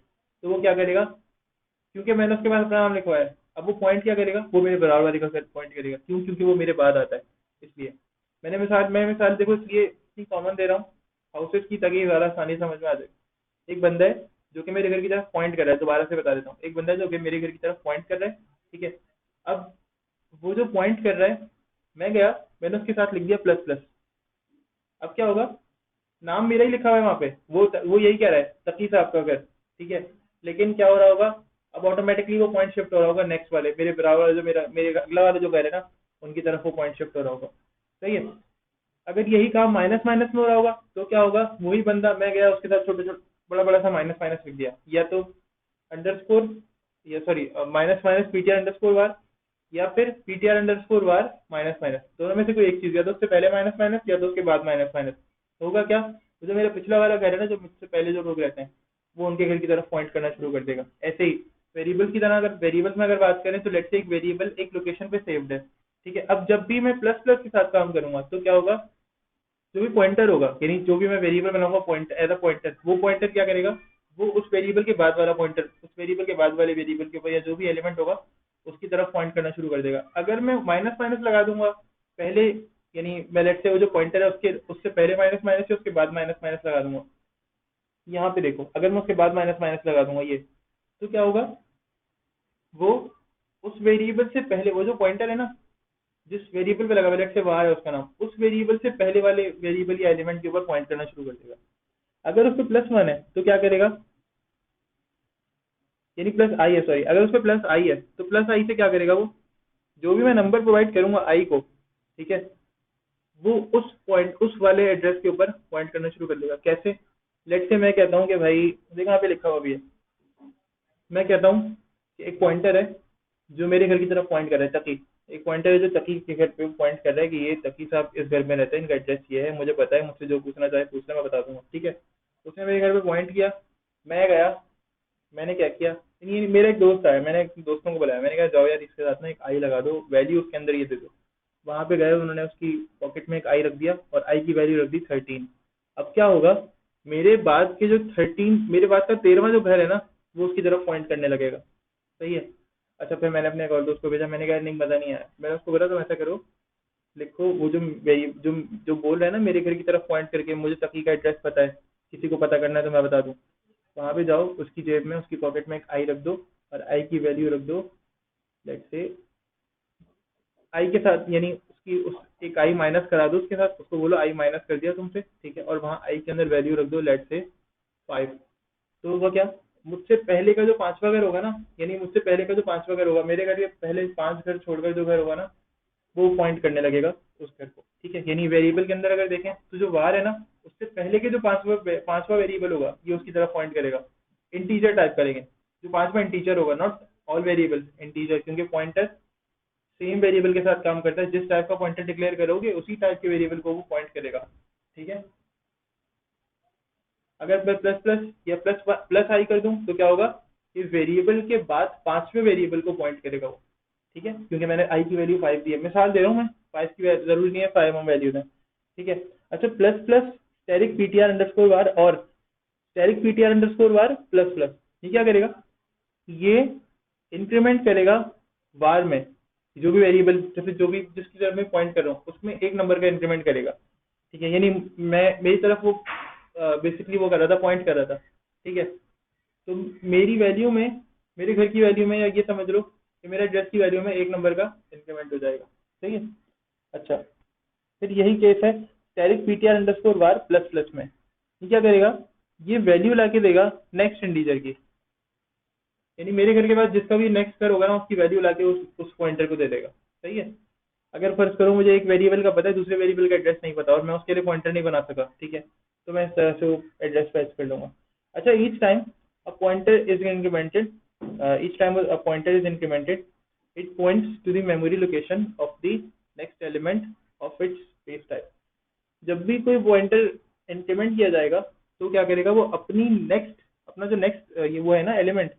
तो वो क्या करेगा, क्योंकि मैंने उसके पास अपना नाम लिखवाया है, अब वो पॉइंट क्या करेगा, वो मेरे बराबर वाले का पॉइंट करेगा, क्यों, क्योंकि वो मेरे बाद आता है, इसलिए मैं मिसाल देखो इसलिए इतनी कॉमन दे रहा हूँ हाउसेज की, ताकि ज़्यादा आसानी समझ में आ जाए। एक बंदा है जो कि मेरे घर की तरफ पॉइंट कर रहा है, दोबारा से बता देता हूँ, एक बंदा है जो कि मेरे घर की तरफ पॉइंट कर रहा है, ठीक है। अब वो जो पॉइंट कर रहा है, मैं गया, मैंने उसके साथ लिख दिया प्लस प्लस, अब क्या होगा, नाम मेरा ही लिखा हुआ है वहाँ पे, वो यही कह रहा है तकी साहब का घर, ठीक है। लेकिन क्या हो रहा होगा, अब ऑटोमेटिकली वो पॉइंट शिफ्ट हो रहा होगा नेक्स्ट वाले, मेरे बराबर जो मेरे अगला वाला जो घर है ना, उनकी तरफ वो पॉइंट शिफ्ट हो रहा होगा, सही है। अगर यही काम माइनस माइनस में हो रहा होगा तो क्या होगा, वही बंदा मैं गया उसके साथ छोटे छोटे बड़ा बड़ा सा माइनस माइनस लिख दिया, या तो अंडरस्कोर, या sorry minus minus PTR underscore var, या फिर PTR underscore var minus minus, दोनों में से कोई एक चीज, या तो उससे पहले माइनस माइनस या तो उसके बाद माइनस माइनस। होगा क्या, तो जो मेरा पिछला वाला घर है ना, जो मुझसे पहले जो लोग रहते हैं, वो उनके घर की तरफ पॉइंट करना शुरू कर देगा। ऐसे ही वेरिएबल की तरह, अगर वेरिएबल में अगर बात करें तो लेट्स से एक वेरिएबल एक लोकेशन पे सेव्ड है, ठीक है। अब जब भी मैं प्लस प्लस के साथ काम करूंगा तो क्या होगा, जो भी पॉइंटर होगा, यानी जो भी मैं वेरिएबल बनाऊंगा पॉइंट एज अ पॉइंटर, वो पॉइंटर क्या करेगा, वो उस वेरिएबल के बाद वाला पॉइंटर, उस वेरिएबल के बाद वाले वेरिएबल के ऊपर या जो भी एलिमेंट होगा उसकी तरफ पॉइंट करना शुरू कर देगा। अगर मैं माइनस माइनस लगा दूंगा पहले, यानी मैं लेट से वो जो पॉइंटर है उसके उससे पहले माइनस माइनस है उसके बाद माइनस माइनस लगा दूंगा, यहाँ पे देखो अगर मैं उसके बाद माइनस माइनस लगा दूंगा ये, तो क्या होगा, वो उस वेरिएबल से पहले वो जो पॉइंटर है ना, जिस वेरिएबल पे लगा हुआ है, लेट्स से var है उसका नाम, उस वेरिएबल से पहले वाले वेरिएबल या एलिमेंट के ऊपर पॉइंट करना शुरू कर देगा। अगर उस पर प्लस वन है तो क्या करेगा, यानी प्लस आई है, सॉरी, अगर उस पर प्लस आई है तो प्लस आई से क्या करेगा, वो जो भी मैं नंबर प्रोवाइड करूंगा आई को, ठीक है, वो उस पॉइंट उस वाले एड्रेस के ऊपर पॉइंट करना शुरू कर देगा। कैसे, लेट से मैं कहता हूँ कि भाई देखो यहाँ पे लिखा हुआ भी है, मैं कहता हूँ कि एक पॉइंटर है जो मेरे घर की तरफ पॉइंट कर रहा है, तकी, एक पॉइंटर है जो तकी के घर पे पॉइंट कर रहा है कि ये तकी साहब इस घर में रहते हैं, इनका एड्रेस ये है, मुझे पता है, मुझसे जो पूछना चाहे पूछ ले, मैं बता दूंगा, ठीक है। उसने मेरे घर पे पॉइंट किया, मैं गया, मैंने क्या किया, ये मेरा एक दोस्त आया, मैंने दोस्तों को बुलाया, मैंने कहा जाओ यार इसके साथ ना एक आई लगा दो, वैल्यू उसके अंदर ये दे दो। वहां पे गए, उन्होंने उसकी पॉकेट में एक आई रख दिया और आई की वैल्यू रख दी 13। अब क्या होगा, मेरे बाद के जो 13, मेरे बाद का 13वां जो घर है ना, वो उसकी तरफ पॉइंट करने लगेगा, सही है। अच्छा, फिर मैंने अपने एक और दोस्त को भेजा, मैंने कहा नहीं मजा नहीं आया, मैंने उसको बोला तुम ऐसा करो, लिखो वो जो जो बोल रहा है ना मेरे घर की तरफ पॉइंट करके, मुझे तकी का एड्रेस पता है, किसी को पता करना है तो मैं बता दूं, वहां पे जाओ, उसकी जेब में उसकी पॉकेट में एक आई रख दो और आई की वैल्यू रख दो, लेट से आई के साथ, यानी उसकी उस एक आई माइनस करा दो उसके साथ, उसको बोलो आई माइनस कर दिया तुमसे, ठीक है, और वहाँ आई के अंदर वैल्यू रख दो लेट से 5। तो वो क्या, मुझसे पहले का जो पांचवा घर होगा ना, यानी मुझसे पहले का जो पांचवा घर होगा, मेरे घर के पहले 5 घर छोड़कर जो घर होगा ना, वो पॉइंट करने लगेगा उस घर को, ठीक है। यानी वेरिएबल के अंदर अगर देखें तो जो वार है ना, उससे पहले के जो पांचवा वेरिएबल होगा ये उसकी तरफ पॉइंट करेगा। इंटीजर टाइप करेंगे, जो पांचवा इंटीजर होगा, नॉट ऑल वेरिएबल, इंटीजर, क्योंकि पॉइंटर सेम वेरिएबल के साथ काम करता है, जिस टाइप का पॉइंटर डिक्लेयर करोगे उसी टाइप के वेरिएबल को वो पॉइंट करेगा, ठीक है। अगर मैं प्लस प्लस या प्लस प्लस आई कर दूं तो क्या होगा, कि वेरिएबल के बाद पांचवें वेरिएबल को पॉइंट करेगा वो, ठीक है, क्योंकि मैंने आई की वैल्यू 5 दी है, मिसाल दे रहा हूँ मैं, 5 की जरूरी नहीं है 5 हम वैल्यू दें, ठीक है। अच्छा, plus plus asterisk PTR underscore var और asterisk PTR underscore var plus plus, ये क्या करेगा, ये इंक्रीमेंट करेगा वार में, जो भी वेरिएबल, जैसे जो भी जिसकी तरफ मैं पॉइंट कर रहा हूँ उसमें एक नंबर का इंक्रीमेंट करेगा, ठीक है। यानी मैं मेरी तरफ वो बेसिकली वो कर रहा था, पॉइंट कर रहा था, ठीक है। तो मेरी वैल्यू में, मेरे घर की वैल्यू में, या ये समझ लो कि मेरे एड्रेस की वैल्यू में एक नंबर का इंक्रीमेंट हो जाएगा, सही है। अच्छा, फिर यही केस है asterisk PTR underscore var plus plus में, ये क्या करेगा, ये वैल्यू लाके देगा नेक्स्ट इंटीजर की, यानी मेरे घर के बाद जिसका भी नेक्स्ट घर होगा ना, उसकी वैल्यू लाके उस पॉइंटर को दे देगा, सही है। अगर फर्ज करो मुझे एक वेरिएबल का पता है, दूसरे वेरिएबल का एड्रेस नहीं पता और मैं उसके लिए पॉइंटर नहीं बना सका, ठीक है, तो मैं इस तरह से एड्रेस पैच कर लूंगा। अच्छा, each time a pointer is incremented, each time a pointer is incremented, it points to the memory location of the next element of its space type. जब भी कोई पॉइंटर इंक्रीमेंट किया जाएगा तो क्या करेगा, वो अपनी नेक्स्ट, अपना जो नेक्स्ट ये वो है ना एलिमेंट,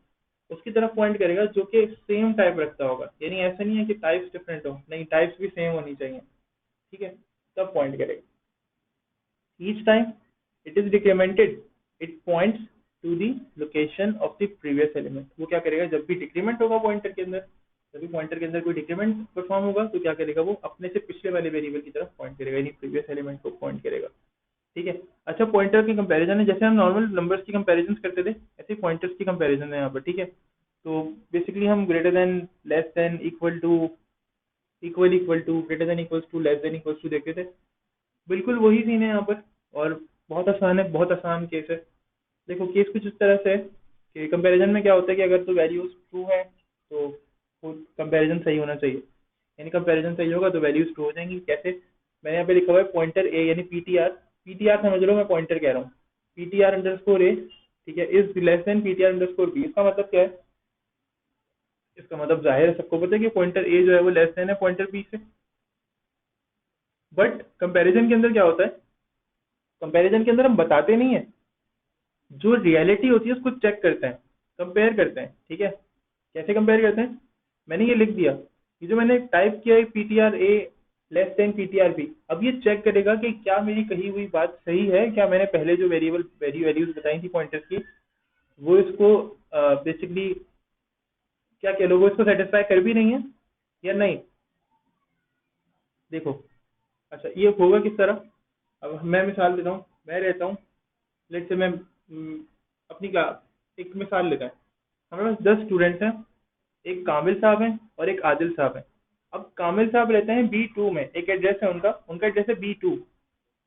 उसकी तरफ पॉइंट करेगा जो कि सेम टाइप रखता होगा, यानी ऐसा नहीं है कि टाइप्स डिफरेंट हो, नहीं, टाइप्स भी सेम होनी चाहिए, ठीक है, तब पॉइंट करेगा। Each time it is decremented it points to the location of the previous element. वो क्या करेगा, जब भी डिक्रीमेंट होगा पॉइंटर के अंदर, जब भी पॉइंटर के अंदर कोई डिक्रीमेंट परफॉर्म होगा तो क्या करेगा, वो अपने से पिछले वाले वेरिएबल की तरफ पॉइंट करेगा, यानी प्रीवियस एलिमेंट को पॉइंट करेगा, ठीक है। अच्छा, पॉइंटर की कंपैरिजन है, जैसे हम नॉर्मल नंबर्स की कंपैरिजन करते थे ऐसे पॉइंटर्स की कंपैरिजन है यहाँ पर, ठीक है। तो बेसिकली हम greater than, less than, equal to, equal equal to, greater than equals to, less than equals to देखते थे, बिल्कुल वही सीन है यहाँ पर। और बहुत आसान है, बहुत आसान केस है। देखो केस कुछ इस तरह से है कि कंपैरिजन में क्या होता है कि अगर तो वैल्यूज ट्रू है तो वो कंपैरिजन सही होना चाहिए, यानी कंपैरिजन सही होगा तो वैल्यूज ट्रू हो जाएंगी। कैसे? मैंने यहाँ पे लिखा हुआ है पॉइंटर ए यानी पीटीआर, पीटीआर समझ लो, मैं पॉइंटर कह रहा हूँ, पीटीआर अंडरस्कोर ए, ठीक है, is less than PTR underscore B. इसका मतलब क्या है? इसका मतलब जाहिर है, सबको पता है कि पॉइंटर ए जो है वो लेस देन है पॉइंटर बी से। बट कंपैरिजन के अंदर क्या होता है? कंपैरिजन के अंदर हम बताते नहीं है, जो रियलिटी होती है उसको चेक करते हैं, कंपेयर करते हैं, ठीक है। कैसे कंपेयर करते हैं? मैंने ये लिख दिया, ये जो मैंने टाइप किया है पीटीआर ए लेस देन पीटीआर बी, अब ये चेक करेगा कि क्या मेरी कही हुई बात सही है, क्या मैंने पहले जो वेरिएबल वैल्यूज बताई थी पॉइंटर्स की, वो इसको बेसिकली क्या कह लो, वो इसको सेटिस्फाई कर भी नहीं है या नहीं। देखो, अच्छा ये होगा किस तरह? अब मैं मिसाल देता हूँ, मैं रहता हूँ, लेट से मैं अपनी क्लास एक मिसाल लेता है, हमारे पास 10 स्टूडेंट्स हैं, एक कामिल साहब हैं और एक आदिल साहब हैं। अब कामिल साहब रहते हैं B2 में, एक एड्रेस है उनका, उनका एड्रेस है B2,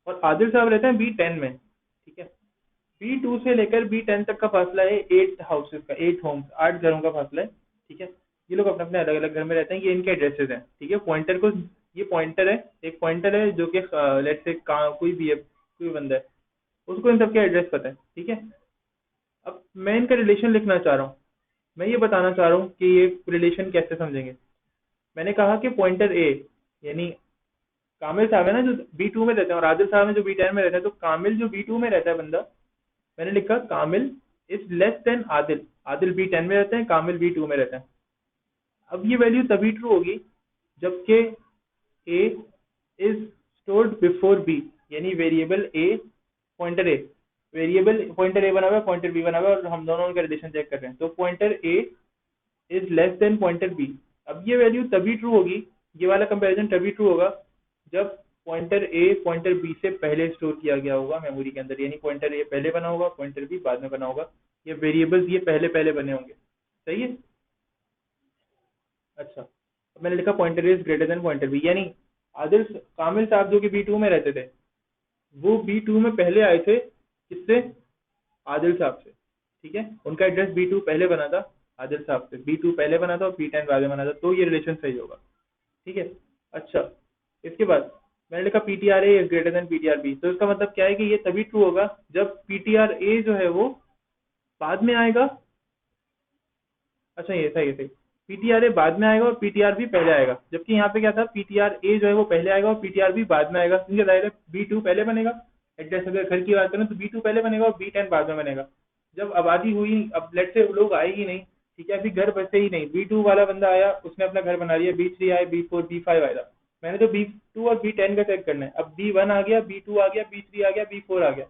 और आदिल साहब रहते हैं B10 में, ठीक है। B2 से लेकर B10 तक का फासला है 8 हाउसेज का, 8 होम्स, 8 घरों का फासला है, ठीक है। ये लोग अपने अपने अलग अलग घर में रहते हैं, ये इनके एड्रेसेस हैं, ठीक है। पॉइंटर को, ये पॉइंटर है, एक पॉइंटर है जो कि लेट से कोई भी है, कोई बंदा है, उसको इन सबके एड्रेस पता है, ठीक है। अब मैं इनका रिलेशन लिखना चाह रहा हूँ, मैं ये बताना चाह रहा हूँ कि ये रिलेशन कैसे समझेंगे। मैंने कहा कि पॉइंटर ए यानी कामिल साहब है ना जो B2 में रहते हैं, और आदिल साहब है जो B10 में रहते हैं, तो कामिल जो B2 में रहता है बंदा, मैंने लिखा Kamil is less than Adil, Adil B10 में रहते हैं, कामिल B2 में रहता है। अब ये वैल्यू तभी ट्रू होगी जबकि ए इज स्टोर्ड बिफोर बी, यानी वेरिएबल ए, पॉइंटर ए, वेरिएबल पॉइंटर ए बना हुआ है, पॉइंटर बी बना हुआ है, और हम दोनों का रिलेशन चेक कर रहे हैं, तो pointer A is less than pointer B. अब ये वैल्यू तभी ट्रू होगी, ये वाला कंपैरिजन तभी ट्रू होगा जब पॉइंटर ए पॉइंटर बी से पहले स्टोर किया गया होगा मेमोरी के अंदर, यानी पॉइंटर ए पहले बना होगा, पॉइंटर बी बाद में बना होगा, ये वेरिएबल्स ये पहले पहले बने होंगे। सही है? अच्छा, अब मैंने लिखा pointer A is greater than pointer B, यानी आदिल कामिल साहब जो कि B2 में रहते थे, वो B2 में पहले आए थे, किससे? आदिल साहब से, ठीक है। उनका एड्रेस B2 पहले बना था, आदिल साहब से B2 पहले बना था और B10 बाद में बना था, तो ये रिलेशन सही होगा, ठीक है। अच्छा, इसके बाद मैंने लिखा PTR A is greater than PTR B, तो इसका मतलब क्या है कि ये तभी ट्रू होगा जब पीटीआर ए जो है वो बाद में आएगा। अच्छा, ये सही है, सही। पीटीआर ए बाद में आएगा और पीटीआर बी पहले आएगा, जबकि यहाँ पे क्या था, पीटीआर ए जो है वो पहले आएगा और पीटीआर बी बाद में आएगा, क्योंकि जाहिर है B2 पहले बनेगा, एड्रेस अगर घर की बात करें तो B2 पहले बनेगा और B10 बाद में बनेगा। जब आबादी हुई, अब लेट से लोग आए ही नहीं, ठीक है, अभी घर बसे ही नहीं, B2 वाला बंदा आया, उसने अपना घर बना लिया, B3 आया, B4 B5 आएगा, मैंने तो B2 और B10 का चेक करना है। अब B1 आ गया, B2 आ गया, B3 आ गया, B4 आ गया,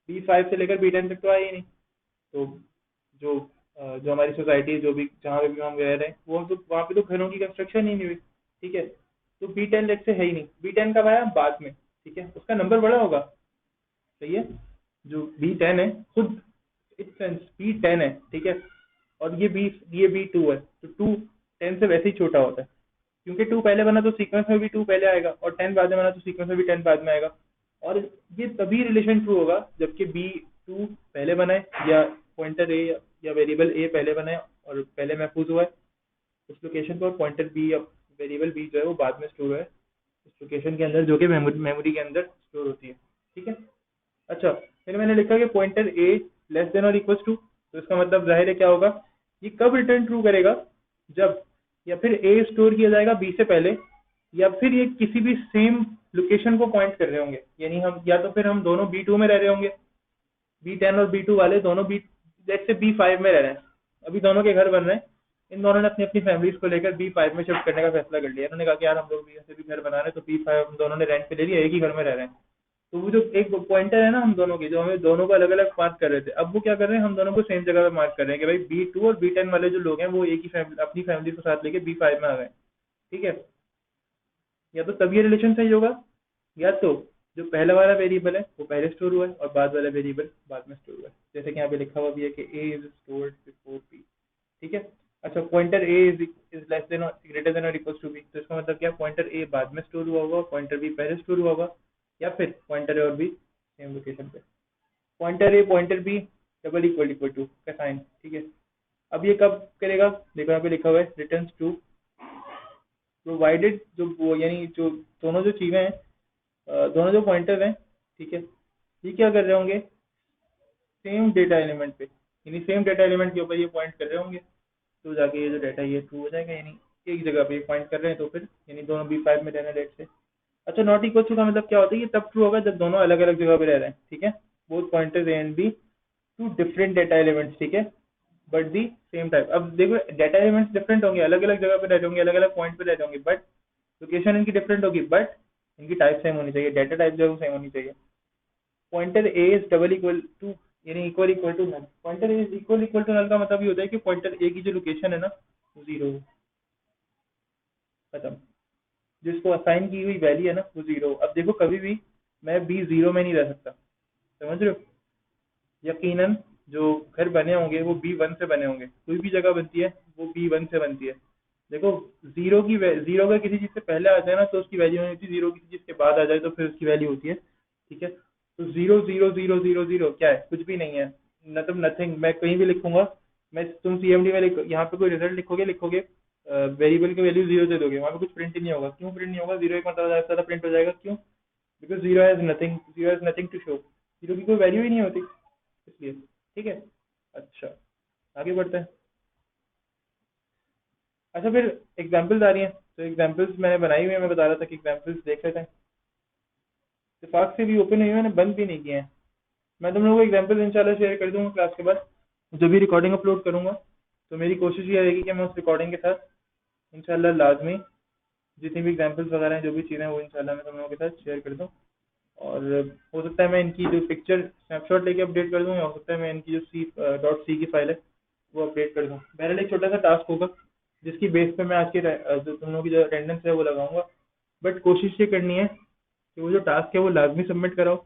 B5 से लेकर B10 तक तो आया ही नहीं। तो जो जो हमारी सोसाइटी, जो भी जहाँ पे भी हम रह रहे हैं, वो तो वहाँ पे तो घरों की कंस्ट्रक्शन ही नहीं हुई, ठीक है। तो B10 लेट से है ही नहीं, B10 कब आया? बाद में, ठीक है, उसका नंबर बड़ा होगा, सही है। जो B10 है खुद इस सेंस B10 है, ठीक है, और ये B2 है, तो 2 10 से वैसे ही छोटा होता है, क्योंकि 2 पहले बना तो सीक्वेंस में भी 2 पहले आएगा, और 10 बाद में बना तो सीक्वेंस में भी 10 बाद में आएगा। और ये तभी रिलेशन ट्रू होगा जबकि B2 पहले बनाए, या पॉइंटर ए या वेरिएबल ए पहले बनाए और पहले महफूज हुआ है उस लोकेशन पर, और पॉइंटर बी या वेरिएबल बी जो है वो बाद में स्टोर है उस लोकेशन के अंदर, जो कि मेमोरी के अंदर स्टोर होती है, ठीक है। अच्छा, फिर मैंने लिखा कि पॉइंटर ए लेस देन और इक्वल टू, तो इसका मतलब जाहिर है क्या होगा, ये कब रिटर्न ट्रू करेगा, जब या फिर ए स्टोर किया जाएगा बी से पहले, या फिर ये किसी भी सेम लोकेशन को पॉइंट कर रहे होंगे, यानी हम या तो फिर हम दोनों B2 में रह रहे होंगे, B10 और B2 वाले दोनों लेट से B5 में रह रहे हैं, अभी दोनों के घर बन रहे हैं, इन दोनों ने अपनी अपनी फैमिलीज को लेकर B5 में शिफ्ट करने का फैसला कर लिया, इन्होंने कहा कि यार हम लोग भी ऐसे भी घर बना रहे हैं, तो B5 हम दोनों ने रेंट पे ले लिया, एक ही घर में रह रहे हैं। तो वो जो एक पॉइंटर है ना हम दोनों की, जो हमें दोनों को अलग अलग मार्क कर रहे थे, अब वो क्या कर रहे हैं, हम दोनों को सेम जगह पे मार्क कर रहे हैं कि भाई B2 और B10 वाले जो लोग हैं वो एक ही फैमिली, अपनी फैमिली को साथ लेके B5 में आ गए, ठीक है। या तो तब ये रिलेशन सही होगा, या तो जो पहला वाला वेरिएबल है वो पहले स्टोर हुआ है और बाद वाला वेरिएबल बाद में स्टोर हुआ है, जैसे कि यहाँ पे लिखा हुआ भी है कि ए इज स्टोर्ड बिफोर बी, ठीक है। अच्छा, pointer A is less then और ग्रेटर देन और इक्वल्स टू बी, तो इसका मतलब क्या, पॉइंटर ए बाद में स्टोर हुआ होगा, पॉइंटर बी पहले स्टोर हुआ होगा, या फिर पॉइंटर ए और बी सेम लोकेशन पे। Pointer A pointer B double equal to का साइन, ठीक है। अब ये कब करेगा, देखो यहाँ पे लिखा हुआ है रिटर्न्स टू प्रोवाइडेड, जो यानी जो दोनों जो चीज़ें हैं, दोनों जो पॉइंटर हैं, ठीक है, ये क्या कर रहे होंगे, सेम डेटा एलिमेंट पे, यानी सेम डेटा एलिमेंट के ऊपर ये पॉइंट कर रहे होंगे, तो जाके ये जो डाटा ये ट्रू हो जाएगा, यानी एक जगह पे पॉइंट कर रहे हैं तो फिर यानी दोनों B5 में रहना लेट से। अच्छा, नॉट इक्वल टू का मतलब क्या होता है, ये तब ट्रू होगा जब दोनों अलग अलग जगह पे रह रहे हैं, ठीक है। Both pointers A and B to different data elements, ठीक है, बट दी सेम टाइप। अब देखो डेटा एलिमेंट्स डिफरेंट होंगे, अलग अलग जगह पे रह होंगे, अलग अलग पॉइंट पे रह होंगे, बट लोकेशन इनकी डिफरेंट होगी, बट इनकी टाइप सेम होनी चाहिए, डेटा टाइप जो है वो सेम होनी चाहिए। Pointer A is double equal to, यानी equal to null. Pointer A is equal to null का मतलब ये होता है कि पॉइंटर ए की जो लोकेशन है ना वो 0 हो, खत्म। जिसको असाइन की हुई वैल्यू है ना वो 0। अब देखो कभी भी मैं B0 में नहीं रह सकता, समझ रहे हो। यकीनन जो घर बने होंगे वो B1 से बने होंगे, कोई भी जगह बनती है वो B1 से बनती है। देखो जीरो अगर किसी चीज से पहले आ जाए ना तो उसकी वैल्यू नहीं होती, जीरो किसी चीज के बाद आ जाए तो फिर उसकी वैल्यू होती है, ठीक है। तो 0 0 0 0 0 क्या है, कुछ भी नहीं है, मतलब नथिंग। मैं कहीं भी लिखूंगा, मैं तुम CMD में लिखो, यहाँ पे कोई रिजल्ट लिखोगे वेरिएबल की वैल्यू 0 दे दोगे, वहाँ पे कुछ प्रिंट ही नहीं होगा। क्यों प्रिंट नहीं होगा, 0 एक मतलब ज्यादा प्रिंट हो जाएगा, क्यों, because zero has nothing to show, zero की कोई वैल्यू ही नहीं होती, इसलिए, ठीक है। अच्छा, आगे बढ़ते हैं। अच्छा, फिर एग्जाम्पल्स आ रही हैं, तो एग्जाम्पल्स मैंने बनाई हुई है, मैं बता रहा था कि एग्जाम्पल्स देख लेते हैं। इत्तेफाक से भी ओपन हुई है, मैंने बंद भी नहीं किए हैं। मैं तुम लोगों को एग्जाम्पल्स इंशाल्लाह शेयर कर दूंगा क्लास के बाद, जब भी रिकॉर्डिंग अपलोड करूंगा। तो मेरी कोशिश ये रहेगी कि मैं उस रिकॉर्डिंग के साथ इंशाल्लाह लाजमी जितनी भी एग्जाम्पल्स वगैरह हैं, जो भी चीज़ें हैं, वो इंशाल्लाह मैं तुम लोगों के साथ शेयर कर दूँ। और हो सकता है मैं इनकी जो पिक्चर स्नैपशॉट लेके अपडेट कर दूँ, या हो सकता है मैं इनकी जो .c की फाइल है वो अपडेट कर दूँ। बहरहाल एक छोटा सा टास्क होगा जिसकी बेस पे मैं आज के जो तुम लोगों की जो अटेंडेंस है वो लगाऊंगा। बट कोशिश ये करनी है कि वो जो टास्क है वो लाजमी सबमिट कराओ,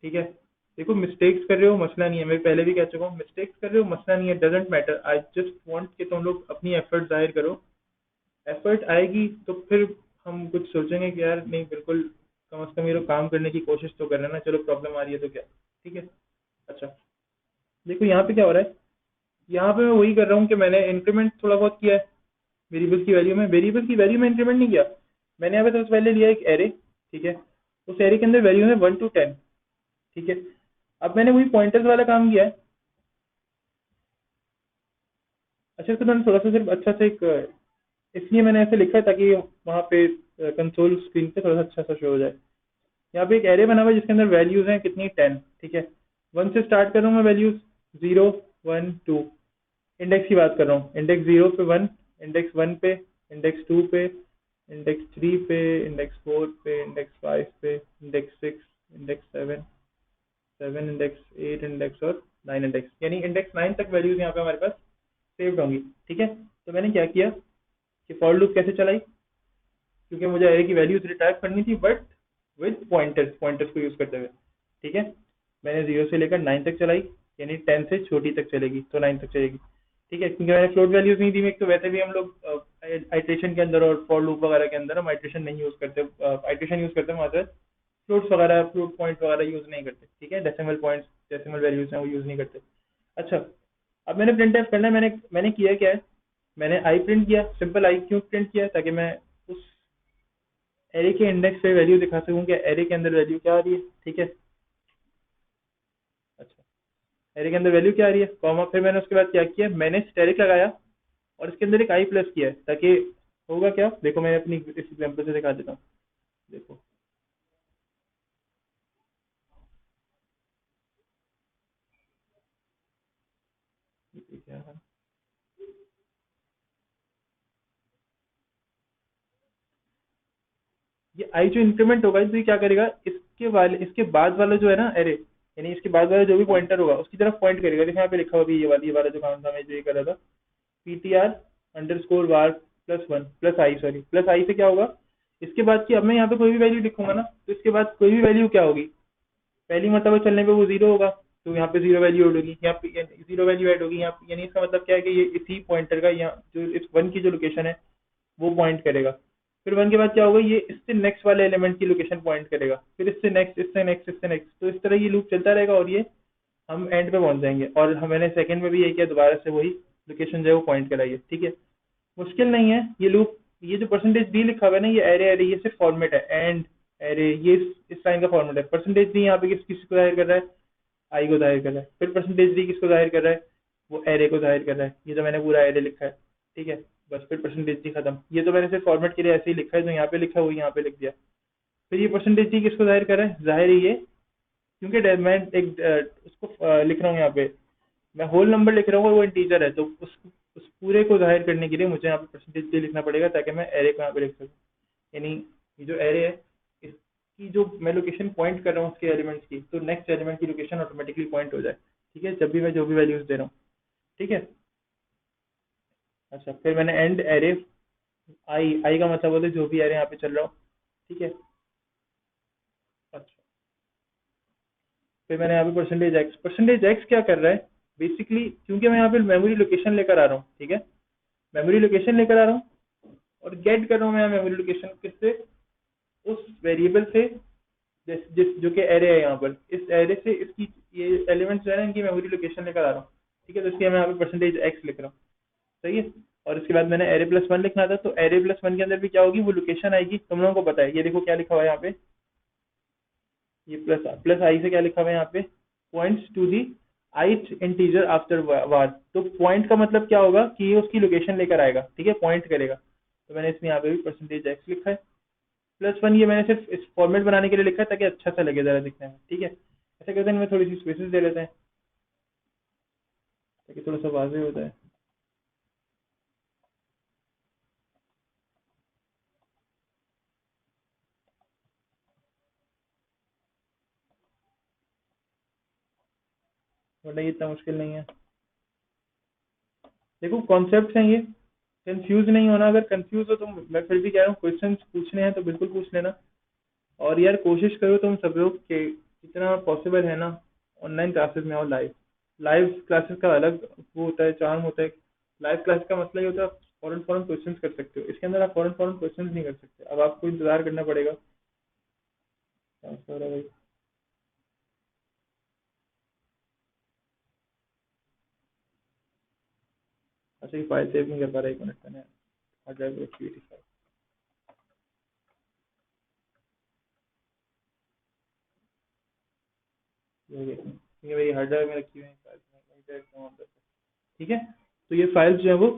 ठीक है। देखो मिस्टेक्स कर रहे हो मसला नहीं है, मैं पहले भी कह चुका हूँ, मिस्टेक्स कर रहे हो मसला नहीं है, doesn't matter. I just want कि तुम लोग अपनी एफर्ट जाहिर करो। एफर्ट आएगी तो फिर हम कुछ सोचेंगे कि यार नहीं, बिल्कुल कम से कम ये लोग काम करने की कोशिश तो कर रहे हैं ना, चलो प्रॉब्लम आ रही है तो क्या, ठीक है। अच्छा, देखो यहाँ पे क्या हो रहा है, यहाँ पे मैं वही कर रहा हूँ कि मैंने इंक्रीमेंट थोड़ा बहुत किया है वेरिएबल की वैल्यू में। वेरिएबल की वैल्यू में इंक्रीमेंट नहीं किया मैंने, यहाँ पे सबसे पहले लिया एक एरे, ठीक है। उस एरे के अंदर वैल्यू है 1 to 10, ठीक है। अब मैंने वही पॉइंटर्स वाला काम किया है। अच्छा, तो मैंने थोड़ा सा सिर्फ अच्छा से एक इसलिए मैंने ऐसे लिखा है ताकि वहाँ पे कंसोल स्क्रीन पे थोड़ा सा अच्छा सा शो हो जाए। यहाँ पे एक एरे बना हुआ है जिसके अंदर वैल्यूज हैं कितनी, 10, ठीक है। 1 से स्टार्ट कर रहा हूँ मैं वैल्यूज, 0 1 2। इंडेक्स की बात कर रहा हूँ, इंडेक्स 0 पे 1, इंडेक्स 1 पे, इंडेक्स 2 पे, इंडेक्स 3 पे, इंडेक्स 4 पे, इंडेक्स 5 पे, इंडेक्स 6, इंडेक्स 7, इंडेक्स 8, इंडेक्स और 9 इंडेक्स, यानी इंडेक्स 9 तक वैल्यूज यहाँ पे हमारे पास सेव्ड होंगी, ठीक है। तो मैंने क्या किया कि फॉर लूप कैसे चलाई, क्योंकि मुझे एरे की वैल्यूज रिट्राइव करनी थी बट विद पॉइंटर्स को यूज करते हुए, ठीक है। मैंने 0 से लेकर 9 तक चलाई, यानी 10 से छोटी तक चलेगी तो 9 तक चलेगी, ठीक है। क्योंकि मैंने फ्लोट वैल्यूज नहीं दी, एक तो वैसे भी हम लोग आइट्रेशन के अंदर और फॉर लूप वगैरह के अंदर हम आइट्रेशन नहीं यूज करते, आइट्रेशन यूज करते हैं मात्र, फ्लोट्स वगैरह फ्लोट पॉइंट वगैरह यूज नहीं करते, ठीक है। डेसिमल पॉइंट्स डेसिमल वैल्यूज हैं वो यूज नहीं करते। अच्छा, अब मैंने प्रिंट एफ करना है, मैंने किया क्या है, मैंने आई प्रिंट किया, सिंपल आई क्यों प्रिंट किया, ताकि मैं उस एरे के इंडेक्स पे वैल्यू दिखा सकूं कि एरे के अंदर वैल्यू क्या आ रही है, ठीक है। अच्छा, एरे के अंदर वैल्यू क्या आ रही है, कॉमा, फिर मैंने उसके बाद क्या किया, मैंने स्टेरिक लगाया और इसके अंदर एक आई प्लस किया है, ताकि होगा क्या, देखो मैं अपनी इस एग्जाम्पल से दिखा देता हूँ। देखो ये क्या है, ये आई जो इंक्रीमेंट होगा तो ये क्या करेगा, इसके बाद वाला जो है ना एरे, यानी इसके बाद वाला जो भी पॉइंटर होगा उसकी तरफ पॉइंट करेगा। देखो यहाँ पे लिखा होगा ये वाला जो काम था मैं जो ये कर रहा था, PTR_var +1 प्लस आई, सॉरी प्लस आई से क्या होगा, इसके बाद की अब मैं यहाँ पे कोई भी वैल्यू लिखूंगा ना तो इसके बाद कोई भी वैल्यू क्या होगी, पहली मरतबा चलने पे वो 0 होगा, तो यहाँ पे 0 वैल्यू ऐड होगी, यहाँ पे 0 वैल्यू ऐड होगी यहाँ पे, यानी इसका मतलब क्या है कि ये इसी पॉइंटर का यहाँ जो इस 1 की जो लोकेशन है वो पॉइंट करेगा। फिर 1 के बाद क्या होगा, ये इससे नेक्स्ट वाले एलिमेंट की लोकेशन पॉइंट करेगा, फिर इससे नेक्स्ट, इससे नेक्स्ट, इससे नेक्स्ट, तो इस तरह ये लूप चलता रहेगा और ये हम एंड पे पहुंच जाएंगे। और मैंने सेकंड में भी यही किया, दोबारा से वही लोकेशन जो है वो पॉइंट कराई है, ठीक है। मुश्किल नहीं है ये लूप। ये जो परसेंटेज डी लिखा हुआ है ना, ये एरे एरे, ये सिर्फ फॉर्मेट है, एंड एरे, ये इस लाइन का फॉर्मेट है। परसेंटेज डी यहाँ पे किसको जाहिर कर रहा है, आई को जाहिर कर रहा है। फिर परसेंटेज डी किसको जाहिर कर रहा है, वो एरे को जाहिर कर रहा है। ये जो मैंने पूरा एरे लिखा है, ठीक है, बस फिर परसेंटेज डी खत्म। ये तो मैंने सिर्फ फॉर्मेट के लिए ऐसे ही लिखा है, जो यहाँ पे लिखा है वो यहाँ पे लिख दिया। फिर ये परसेंटेज डी किसको जाहिर कर रहा है, जाहिर है ये, क्योंकि मैं एक उसको लिख रहा हूँ यहाँ पे, मैं होल नंबर लिख रहा हूँ और वो इंटीजर है, तो उस पूरे को जाहिर करने के लिए मुझे यहाँ पे परसेंटेज डी लिखना पड़ेगा, ताकि मैं एरे को यहाँ पे लिख सकूँ। यानी ये जो एरे है, इसकी जो मैं लोकेशन पॉइंट कर रहा हूँ उसके एलिमेंट्स की, तो नेक्स्ट एलिमेंट की लोकेशन ऑटोमेटिकली पॉइंट हो जाए, ठीक है, जब भी मैं जो भी वैल्यूज दे रहा हूँ, ठीक है। अच्छा, फिर मैंने एंड एरे आई, आई का मतलब होता है जो भी एरे यहाँ पे चल रहा हो, ठीक है। अच्छा, फिर मैंने यहाँ पे परसेंटेज एक्स क्या कर रहा है, बेसिकली क्योंकि मैं यहाँ पे मेमोरी लोकेशन लेकर आ रहा हूँ, ठीक है, मेमोरी लोकेशन लेकर आ रहा हूँ और गेट कर रहा हूँ मैं मेमोरी लोकेशन किससे, उस वेरिएबल से जिस जिस जो कि एरे है यहाँ पर, इस एरे से इसकी ये एलिमेंट्स जो है ना, इनकी मेमोरी लोकेशन लेकर आ रहा हूँ, ठीक है। तो इसलिए मैं यहाँ पे परसेंटेज एक्स लिख रहा हूँ, सही है। और इसके बाद मैंने एरे प्लस वन लिखना था, तो एरे प्लस वन के अंदर भी क्या होगी, वो लोकेशन आएगी, तुम लोगों को पता है। ये देखो क्या लिखा हुआ है यहाँ पे, ये प्लस प्लस आई से क्या लिखा हुआ है यहाँ पे, points to the ith integer after var. तो पॉइंट का मतलब क्या होगा कि ये उसकी लोकेशन लेकर आएगा, ठीक है, पॉइंट करेगा। तो मैंने इसमें यहाँ पे भी परसेंटेज एक्स लिखा है। प्लस वन ये मैंने सिर्फ इस फॉर्मेट बनाने के लिए लिखा है, ताकि अच्छा सा लगे जरा दिखने में, ठीक है। ऐसा करते हैं, इनमें थोड़ी सी स्पेसेस दे लेते हैं, ताकि थोड़ा सा वाजे हो जाए। वरना ये इतना मुश्किल नहीं है। देखो कॉन्सेप्ट हैं ये, कंफ्यूज नहीं होना। अगर कंफ्यूज हो तो मैं फिर भी कह रहा हूँ, क्वेश्चन पूछने हैं तो बिल्कुल पूछ लेना। और यार कोशिश करो तुम सब लोग के जितना पॉसिबल है ना, ऑनलाइन क्लासेस में आओ। लाइव लाइव क्लासेस का अलग वो होता है, चार्म होता है। लाइव क्लास का मतलब ये होता है आप फौरन फौरन क्वेश्चंस कर सकते हो, इसके अंदर आप फौरन फौरन क्वेश्चंस नहीं कर सकते, अब आपको इंतजार करना पड़ेगा। क्या हो रहा है भाई? अच्छा, ये फाइल सेव नहीं कर पा रहा, 1 मिनट मैंने हार्ड ड्राइव रखी हुई थी फाइल। ये देखो, ये मेरी हार्ड ड्राइव में रखी हुई है फाइल, वहीं पे रखता हूँ अंदर। ठीक है, तो ये फाइल्स जो है वो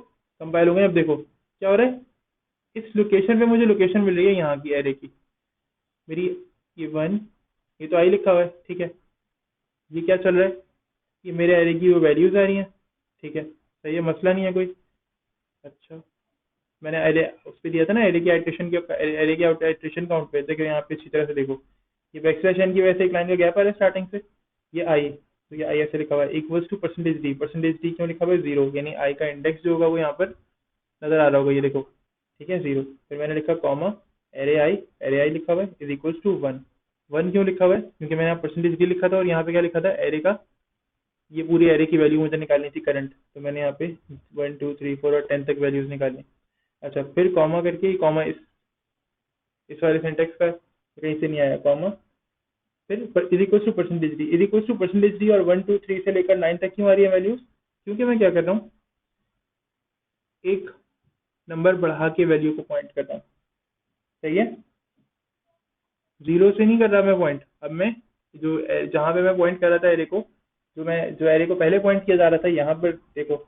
कंपाइल हो गए। अब देखो क्या हो रहा है, इस लोकेशन पे मुझे लोकेशन मिल रही है यहाँ की एरे की मेरी, ये वन, ये तो आई लिखा हुआ है, ठीक है। ये क्या चल रहा है, ये मेरे एरे की वो वैल्यूज आ रही हैं, ठीक है, सही है, मसला नहीं है कोई। अच्छा, मैंने एरे उस पर दिया था ना, एरे की आइट्रेशन के, एरे की आइट्रेशन काउंट पे देखो, यहाँ पे अच्छी तरह से देखो, ये बैकस्लैश एन की वजह से एक लाइन का गैप आ रहा है स्टार्टिंग से, ये आई, तो ये आई ऐसे लिखा हुआ है, इक्वल्स टू परसेंटेज डी क्यों लिखा हुआ है, जीरो, यानी आई का इंडेक्स जो होगा वो यहाँ पर नजर आ रहा होगा, ये देखो, ठीक है, जीरो। फिर मैंने लिखा कॉमा, एरे आई लिखा हुआ है is equals to one. One क्यों लिखा हुआ है, क्योंकि मैंने यहाँ परसेंटेज डी लिखा था और यहाँ पे क्या लिखा था, एरे का, ये पूरी एरे की वैल्यू मुझे निकालनी थी करंट, तो मैंने यहाँ पे 1 2 3 4 और 10 तक वैल्यूज निकाली। अच्छा, फिर कॉमा करके, कॉमा इस वाले सिंटेक्स का कहीं से नहीं आया कॉमा, फिर is equal to percentage D, is equal to percentage D, और 1 2 3 से लेकर 9 तक क्यों आ रही है वैल्यूज, क्योंकि मैं क्या कर रहा हूँ, एक नंबर बढ़ा के वैल्यू को पॉइंट कर रहा हूँ, सही है। जीरो से नहीं कर रहा मैं पॉइंट, अब मैं जो जहाँ पे मैं पॉइंट कर रहा था एरे को, जो एरे को पहले पॉइंट किया जा रहा था, यहाँ पर देखो,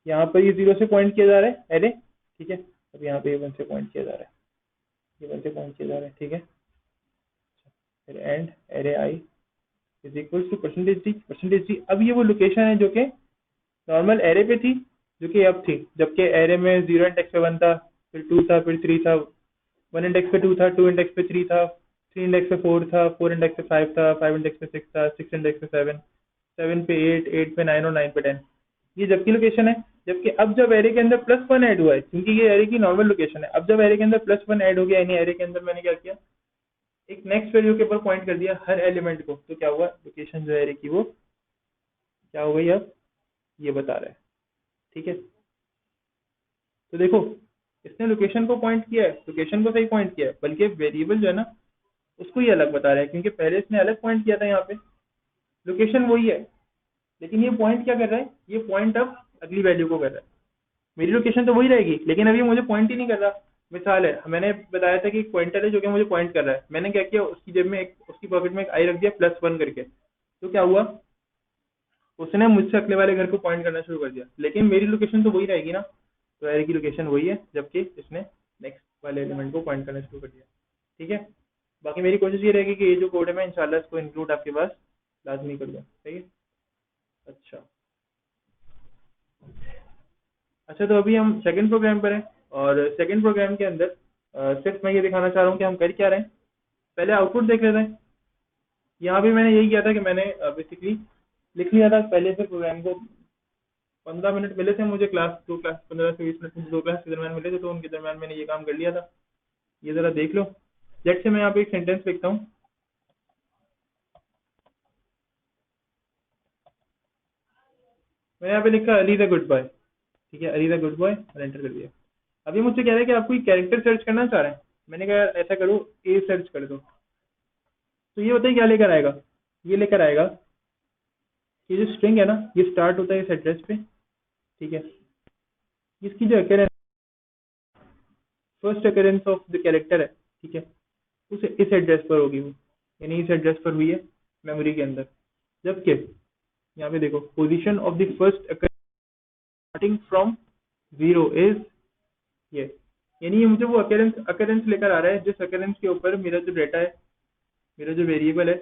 यहाँ पर ये जीरो से पॉइंट किया जा रहा है एरे, ठीक है। अब यहाँ पे ये वन से पॉइंट किया जा रहा है, ये वन से पॉइंट किया जा रहा है, ठीक है। फिर and array I is equal to percentage D. अब ये वो लोकेशन है जो कि नॉर्मल एरे पे थी, जो कि अब थी, जबकि एरे में जीरो इंडेक्स पे वन था, फिर टू था, फिर थ्री था, वन इंडेक्स पे टू था, टू इंडेक्स पे थ्री था, थ्री इंडेक्स पे फोर था, फोर इंडेक्स पे फाइव था, फाइव इंडेक्स पे सिक्स था, सिक्स इंडेक्स पे सेवन, सेवन पे एट, एट पे नाइन और नाइन पे टेन। ये जबकि लोकेशन है। जबकि अब जब एरे के अंदर प्लस वन ऐड हुआ है, क्योंकि ये एरे की नॉर्मल लोकेशन है, अब जब एरे के अंदर प्लस वन ऐड हो गया, यानी एरे के अंदर मैंने क्या किया, एक नेक्स्ट वैल्यू के ऊपर पॉइंट कर दिया हर एलिमेंट को, तो क्या हुआ, लोकेशन जो है एरे की वो क्या हो गई, अब ये बता रहा है, ठीक है। तो देखो इसने लोकेशन को पॉइंट किया है, लोकेशन को सही पॉइंट किया है, बल्कि वेरिएबल जो है ना उसको ही अलग बता रहा है, क्योंकि पहले इसने अलग पॉइंट किया था यहाँ पे। लोकेशन वही है, लेकिन ये पॉइंट क्या कर रहा है, ये पॉइंट अब अगली वैल्यू को कर रहा है। मेरी लोकेशन तो वही रहेगी, लेकिन अभी मुझे पॉइंट ही नहीं कर रहा। मिसाल है, मैंने बताया था कि एक पॉइंटर है जो कि मुझे पॉइंट कर रहा है, मैंने क्या किया, उसकी जेब में एक, उसकी पॉकेट में एक आई रख दिया +1 करके। तो क्या हुआ, उसने मुझसे अगले वाले घर को पॉइंट करना शुरू कर दिया, लेकिन मेरी लोकेशन तो वही रहेगी ना। तो एरे की लोकेशन वही है, जबकि इसने नेक्स्ट वाले एलिमेंट को पॉइंट करना शुरू कर दिया। ठीक है, बाकी मेरी कोशिश ये रहेगी कि ये जो कोड है मैं इंशाल्लाह इसको इंक्लूड आपके पास लाजमी कर दूँ। ठीक है, अच्छा। अच्छा, तो अभी हम सेकंड प्रोग्राम पर हैं, और सेकंड प्रोग्राम के अंदर सिर्फ मैं ये दिखाना चाह रहा हूँ कि हम कर क्या रहे हैं। पहले आउटपुट देख लेते हैं। यहाँ भी मैंने यही किया था कि मैंने बेसिकली लिख लिया था पहले से प्रोग्राम को। 15 मिनट मिले थे मुझे, क्लास 2 क्लास 15 से 20 मिनट मुझे 2 क्लास के दरम्यान मिले थे, तो उनके दरम्यान मैंने ये काम कर लिया था। ये जरा देख लो। जेट से मैं यहाँ पे एक सेंटेंस लिखता हूँ। मैंने यहाँ पे लिखा अली द गुड बॉय। ठीक है, अली द गुड बॉय, और एंटर कर दिया। अभी मुझसे कह रहा है कि आप कोई कैरेक्टर सर्च करना चाह रहे हैं। मैंने कहा यार ऐसा करो, ए सर्च कर दो। तो ये बताइए क्या लेकर आएगा। ये लेकर आएगा, ये जो स्ट्रिंग है ना, ये स्टार्ट होता है इस एड्रेस पे। ठीक है, इसकी जो occurrence, first occurrence of the character है, ठीक है, उस इस एड्रेस पर होगी वो, यानी इस एड्रेस पर हुई है मेमोरी के अंदर। जबकि यहाँ पे देखो, position of the first starting from 0 is ये, यानी ये मुझे वो अकेरेंस अकेरेंस लेकर आ रहा है जिस अकेरेंस के ऊपर मेरा जो डेटा है, मेरा जो वेरिएबल है,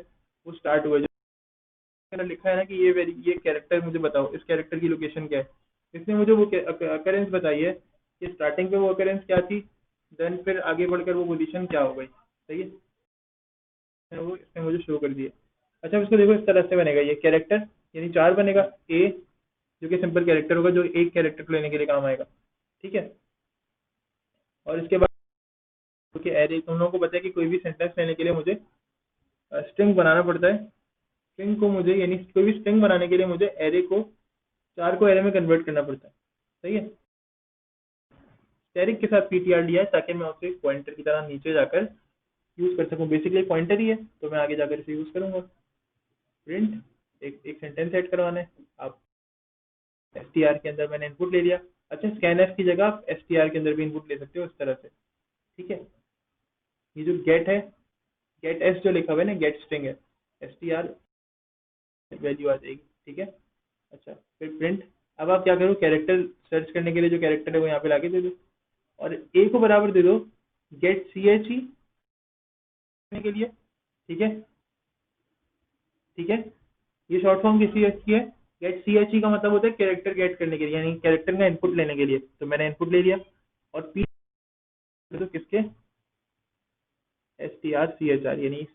वो स्टार्ट हुआ है। मैंने लिखा है ना कि ये कैरेक्टर मुझे बताओ, इस कैरेक्टर की लोकेशन क्या है। इसने मुझे वो अकेरेंस बताई है कि स्टार्टिंग पे वो अकेरेंस क्या थी, देन फिर आगे बढ़कर वो पोजीशन क्या हो गई। सही है, वो इसने मुझे शो कर दिया। अच्छा, इसको देखो, इस तरह से बनेगा ये कैरेक्टर, यानी 4 बनेगा। ए जो कि सिंपल कैरेक्टर होगा, जो एक कैरेक्टर को लेने के लिए काम आएगा। ठीक है, और इसके बाद क्योंकि एरे, तुम लोगों को पता है कि कोई भी सेंटेंस लेने के लिए मुझे स्ट्रिंग बनाना पड़ता है। स्ट्रिंग को मुझे, यानी कोई भी स्ट्रिंग बनाने के लिए मुझे एरे को, 4 को एरे में कन्वर्ट करना पड़ता है। सही है, स्टैरिक के साथ पीटीआर लिया है ताकि मैं उसे पॉइंटर की तरह नीचे जाकर यूज कर सकूं। बेसिकली पॉइंटर ही है, तो मैं आगे जाकर इसे यूज करूंगा। प्रिंट, एक एक सेंटेंस ऐड करवाना है आप। एसटीआर के अंदर मैंने इनपुट ले लिया। अच्छा, स्कैनफ की जगह आप एसटीआर के अंदर भी इनपुट ले सकते हो इस तरह से। ठीक है, ये जो गेट है, गेट एस जो लिखा हुआ है ना, गेट स्ट्रिंग है, एसटीआर वैल्यू आ जाएगी। ठीक है, अच्छा, फिर प्रिंट। अब आप क्या करो, कैरेक्टर सर्च करने के लिए जो कैरेक्टर है वो यहाँ पे लाके दे दो, और ए को बराबर दे दो गेट सी एच ई के लिए। ठीक है, ठीक है, ये शॉर्ट फॉर्म किसी एच की है। गेट सी एच ई का मतलब होता है कैरेक्टर गेट करने के लिए, यानी कैरेक्टर का इनपुट लेने के लिए। तो मैंने इनपुट ले लिया, और पी तो किसके, S T R C H R, यानी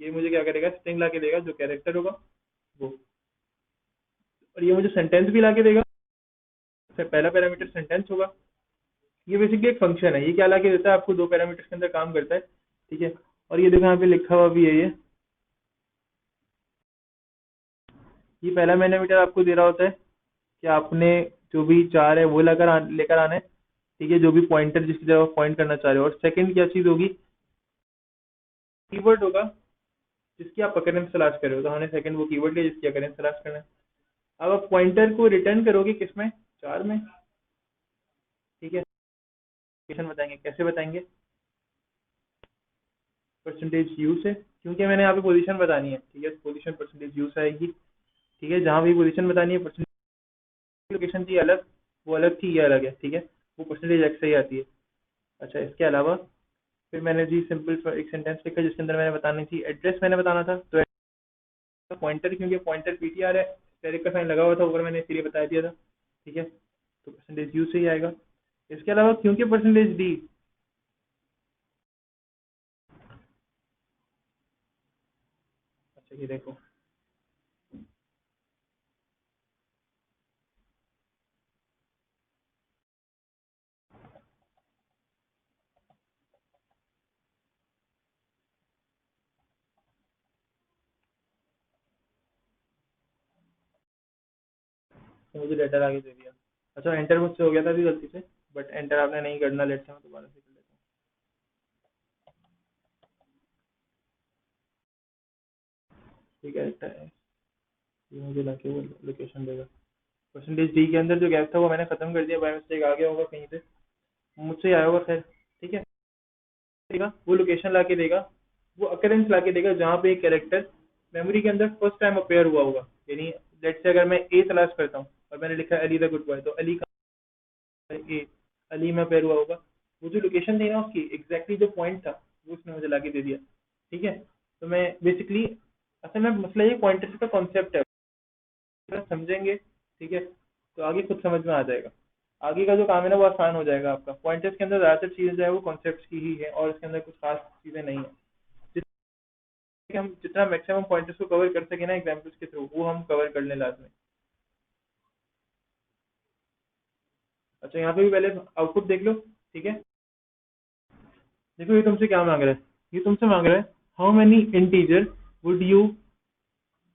ये मुझे क्या करेगा, स्ट्रिंग ला के देगा जो कैरेक्टर होगा वो, और ये मुझे सेंटेंस भी ला के देगा। पहला पैरामीटर सेंटेंस होगा। ये बेसिकली एक फंक्शन है, ये क्या ला के देता है आपको, 2 पैरामीटर्स के अंदर काम करता है। ठीक है, और ये देखो यहाँ पे लिखा हुआ भी है, ये पहला पैरामीटर आपको दे रहा होता है कि आपने जो भी चार है वो लेकर आना है। ठीक है, जो भी पॉइंटर जिसकी तरफ पॉइंट करना चाह रहे हो। और सेकंड क्या चीज होगी, कीवर्ड होगा जिसकी आप अकरेंस तलाश कर रहे हो। तो हमने सेकंड वो कीवर्ड लिया जिसकी अकरेंस तलाश करना है। अब आप पॉइंटर को रिटर्न करोगे किसमें, 4 में। ठीक है, लोकेशन बताएंगे, कैसे बताएंगे, परसेंटेज यू से, क्योंकि मैंने यहाँ पे पोजीशन बतानी है। ठीक है, पोजीशन परसेंटेज यू से आएगी। ठीक है, जहाँ भी पोजीशन बतानी है, परसेंटेज लोकेशन थी अलग, वो अलग थी, ये अलग है। ठीक है, वो परसेंटेज एक्स से ही आती है। अच्छा, इसके अलावा फिर मैंने जी सिंपल एक सेंटेंस लिखा जिसके अंदर मैंने बतानी थी एड्रेस, मैंने बताना था। तो पॉइंटर, क्योंकि पॉइंटर पीटीआर है, स्टेरिक का साइन लगा हुआ था ऊपर, मैंने इसीलिए बता दिया था। ठीक है, तो परसेंटेज यू से ही आएगा। इसके अलावा क्योंकि परसेंटेज डी, अच्छा ये देखो, तो मुझे लेटर आगे दे दिया। अच्छा, एंटर मुझसे हो गया था अभी गलती से। बट एंटर आपने नहीं करना। लेट से मैं दोबारा से कर लेता हूँ। ठीक है, ये मुझे लाके वो लोकेशन देगा। परसेंटेज डी के अंदर जो गैप था वो मैंने खत्म कर दिया, बाय मिस्टेक आ गया होगा कहीं से, मुझसे ही आया होगा खैर। ठीक है, देगा वो लोकेशन ला के देगा, वो अकरेंस ला के देगा जहाँ पे एक कैरेक्टर मेमोरी के अंदर फर्स्ट टाइम अपेयर हुआ होगा। यानी लेट से अगर मैं ए तलाश करता हूँ और मैंने लिखा है अली द गुड बॉय, तो अली का ए, अली में अपेयर हुआ होगा। वो जो लोकेशन थी ना उसकी एग्जैक्टली जो पॉइंट था वो उसने मुझे ला के दे दिया। ठीक है, तो मैं बेसिकली असल में मसला ये पॉइंटर्स का कॉन्सेप्ट है, अगर समझेंगे ठीक है तो आगे खुद समझ में आ जाएगा। आगे का जो काम है ना वो आसान हो जाएगा आपका। पॉइंटर्स के अंदर ज़्यादातर चीज़ें जो है वो कॉन्सेप्ट्स की ही है और इसके अंदर कुछ खास चीज़ें नहीं है। कि हम जितना मैक्सिमम पॉइंटर्स को कवर कर सके ना एग्जाम्पल्स के थ्रू, वो हम कवर कर लें लाजमी। अच्छा, यहाँ पे भी पहले आउटपुट देख लो। ठीक है, देखो ये तुमसे क्या मांग रहा है। ये तुमसे मांग रहा है how many integer would you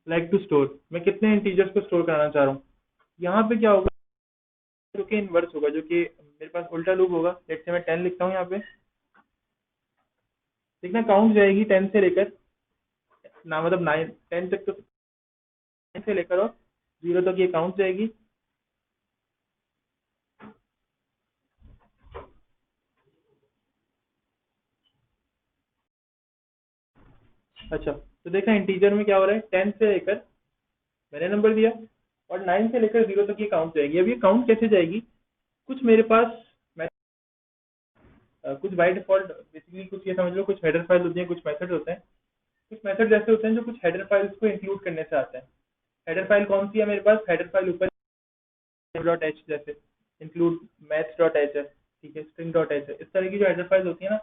like to store. मैं कितने इंटीजर्स को स्टोर कराना चाह रहा हूँ। यहाँ पे क्या होगा, जो कि इनवर्स होगा, जो कि मेरे पास उल्टा लूप होगा। लेट से मैं 10 लिखता हूँ यहाँ पे। देखना काउंट जाएगी 10 से लेकर ना, मतलब 9 10 तक, तो 10 से लेकर और 0 तक ये काउंट जाएगी। अच्छा, तो देखना इंटीजर में क्या हो रहा है, 10 से लेकर मैंने नंबर दिया और 9 से लेकर 0 तक ये काउंट जाएगी। अब ये काउंट कैसे जाएगी, कुछ मेरे पास कुछ बाय डिफॉल्ट बेसिकली कुछ ये समझ लो, कुछ हेडर फाइल होती है, कुछ मेथड होते हैं। कुछ मेथड ऐसे होते हैं जो कुछ हेडर फाइल्स को इंक्लूड करने से आते हैं। हेडर फाइल कौन सी है मेरे पास, हेडर फाइल ऊपर डॉट एच जैसे इंक्लूड मैथ्स डॉट एच है, ठीक है, स्ट्रिंग डॉट एच है। इस तरह की जो हेडर फाइल होती है ना,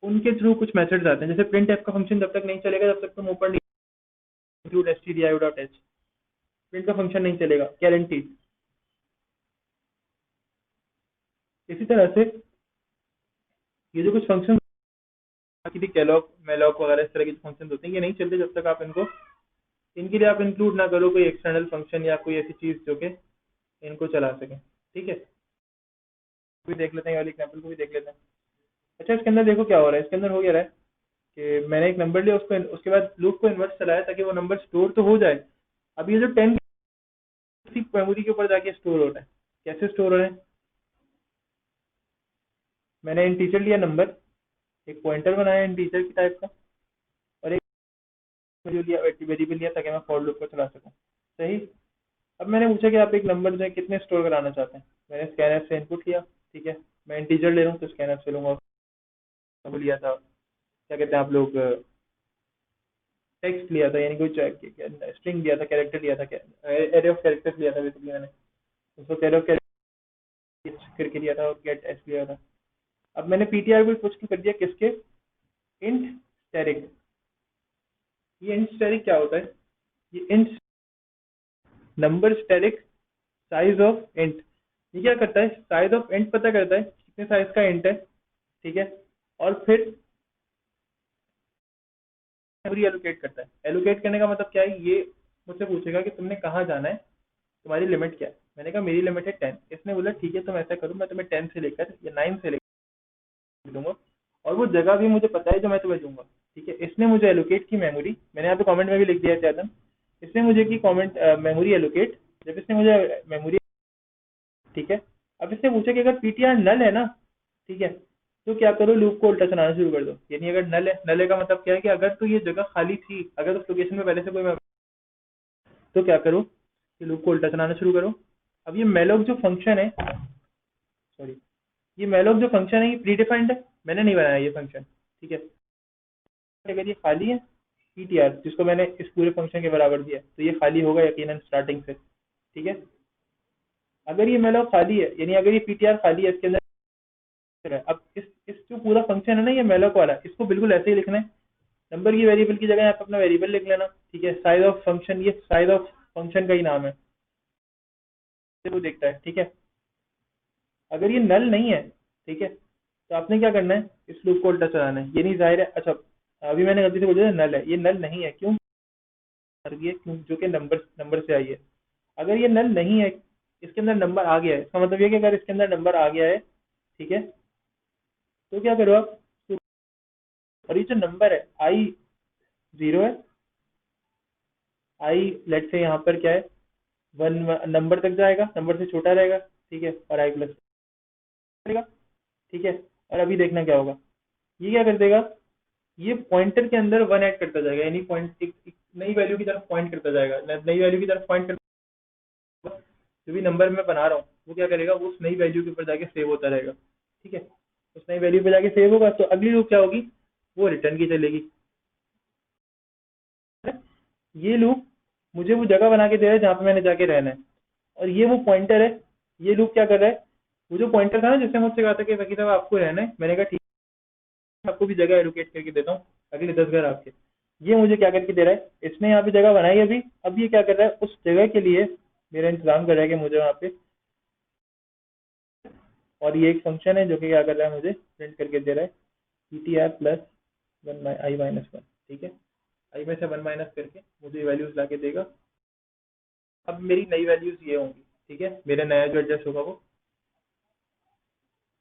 उनके थ्रू कुछ मेथड्स आते हैं। जैसे प्रिंट एफ का फंक्शन जब तक नहीं चलेगा तब तक तुम ऊपर include H T D I dot H, print का फंक्शन नहीं चलेगा गारंटीड। इसी तरह से ये जो कुछ फंक्शन की भी कैलॉग मेलॉक वगैरह इस तरह के फंक्शन होते हैं, ये नहीं चलते जब तक आप इनको, इनके लिए आप इंक्लूड ना करो कोई एक्सटर्नल फंक्शन या कोई ऐसी चीज जो कि इनको चला सके। ठीक है, भी देख लेते हैं, वाले एग्जाम्पल को भी देख लेते हैं। अच्छा, इसके अंदर देखो क्या हो रहा है। इसके अंदर हो क्या रहा है कि मैंने एक नंबर लिया, उसको उसके बाद लूप को इन्वर्स चलाया ताकि वो नंबर स्टोर तो हो जाए। अब ये जो 10 मेमोरी के ऊपर जाके स्टोर हो रहा है। कैसे स्टोर हो रहा है, मैंने इंटीजर लिया नंबर, एक पॉइंटर बनाया इंटीजर की टाइप का, और एक जो लिया वेरिएबल लिया ताकि मैं फॉर लूप को चला सकूं। सही। अब मैंने पूछा कि आप एक नंबर जो है कितने स्टोर कराना चाहते हैं। मैंने स्कैनर से इनपुट लिया। ठीक है, मैं इंटीजर ले रहा हूँ तो स्कैनर से लूंगा। वो लिया था, क्या कहते हैं आप लोग, टेक्स्ट लिया था, यानी कोई स्ट्रिंग लिया था, कैरेक्टर लिया था, एरे ऑफ कैरेक्टर्स लिया था बेसिकली। मैंने उसको एरे ऑफ कैरेक्टर करके लिया था और गेट एस लिया था। अब मैंने पीटीआर को कुछ कर दिया किसके, इंट स्टैटिक। ये इंट स्टैटिक क्या होता है, ये int number static size of int. ये क्या करता है, साइज ऑफ इंट पता करता है कितने साइज का इंट है। ठीक है, और फिर मेमोरी एलोकेट करता है। एलोकेट करने का मतलब क्या है, ये मुझसे पूछेगा कि तुमने कहाँ जाना है, तुम्हारी लिमिट क्या है। मैंने कहा मेरी लिमिट है 10। इसने बोला ठीक है तुम ऐसा करो, मैं तुम्हें 10 से लेकर या 9 से लेकर दूंगा, और वो जगह भी मुझे पता है जो मैं तुम्हें दूंगा। ठीक है, इसने मुझे एलोकेट की मेमोरी, मैंने यहाँ पे कमेंट में भी लिख दिया है चैतन, इसने मुझे की कमेंट मेमोरी एलोकेट। जब इसने मुझे मेमोरी, ठीक है, अब इसने पूछा कि अगर पीटीआर नल है ना, ठीक है, तो क्या करो, लूप को उल्टा चलाना शुरू कर दो। यानी अगर नल है, नल है का मतलब क्या है कि अगर तो ये जगह खाली थी, अगर उस लोकेशन में पहले से कोई, तो क्या करो कि लूप को उल्टा चलाना शुरू करो। अब ये मेलोक जो फंक्शन है, सॉरी, ये मेलोक जो फंक्शन है ये प्री डिफाइंड है, मैंने नहीं बनाया ये फंक्शन। ठीक है, अगर ये खाली है पीटीआर जिसको मैंने इस पूरे फंक्शन के बराबर दिया तो ये खाली होगा यकीनन स्टार्टिंग से। ठीक है, अगर ये मेलोक खाली है, यानी अगर ये पीटीआर खाली है इसके अंदर, अब इस जो पूरा फंक्शन है ना ये मेलोक वाला, इसको बिल्कुल ऐसे ही लिखना है। नंबर की वेरिएबल की जगह यहाँ पे अपना वेरिएबल लिख लेना। ठीक है, साइज ऑफ फंक्शन, ये साइज ऑफ फंक्शन का ही नाम है, वो देखता है। ठीक है, अगर ये नल नहीं है, ठीक है, तो आपने क्या करना है, इस लूप को उल्टा चलाना है। ये नहीं जाहिर है, अच्छा अभी मैंने गलती से बोल दिया नल है, ये नल नहीं है। क्यों, क्यों, जो कि नंबर नंबर से आई है। अगर ये नल नहीं है, इसके अंदर नंबर आ गया है, इसका मतलब ये कि अगर इसके अंदर नंबर आ गया है, ठीक है, तो क्या करो आप, और ये जो नंबर है आई 0 है, आई लेट से यहाँ पर क्या है 1 नंबर तक जाएगा, नंबर से छोटा रहेगा, ठीक है, और आई प्लस करेगा, ठीक है। और अभी देखना क्या होगा, ये क्या कर देगा, ये पॉइंटर के अंदर 1 ऐड करता जाएगा, यानी पॉइंट एक नई वैल्यू की तरफ पॉइंट करता जाएगा, नई वैल्यू की तरफ पॉइंट करता, जो भी नंबर मैं बना रहा हूँ वो क्या करेगा, वो उस नई वैल्यू के ऊपर जाके सेव होता रहेगा, ठीक है। उस नई वैल्यू पे जाके सेव होगा, तो अगली लूप क्या होगी, वो रिटर्न की चलेगी। ये लूप मुझे वो जगह बना के दे रहा है जहाँ पे मैंने जाके रहना है, और ये वो पॉइंटर है, ये लूप क्या कर रहा है, वो जो पॉइंटर था ना जिससे मुझसे कहा था कि वकील साहब आपको रहना है, मैंने कहा ठीक है आपको भी जगह एलोकेट करके देता हूँ, अगले 10 घर आपके, ये मुझे क्या करके दे रहा है, इसने यहाँ पे जगह बनाई अभी, अब ये क्या कर रहा है, उस जगह के लिए मेरा इंतजाम कर रहा है कि मुझे वहाँ पे, और ये एक फंक्शन है जो कि क्या कर रहा है, मुझे प्रिंट करके दे रहा है ptr प्लस 1 ठीक है, आई में से 1 माइनस करके मुझे वैल्यूज ला के देगा। अब मेरी नई वैल्यूज ये होंगी, ठीक है, मेरा नया जो एड्रेस होगा वो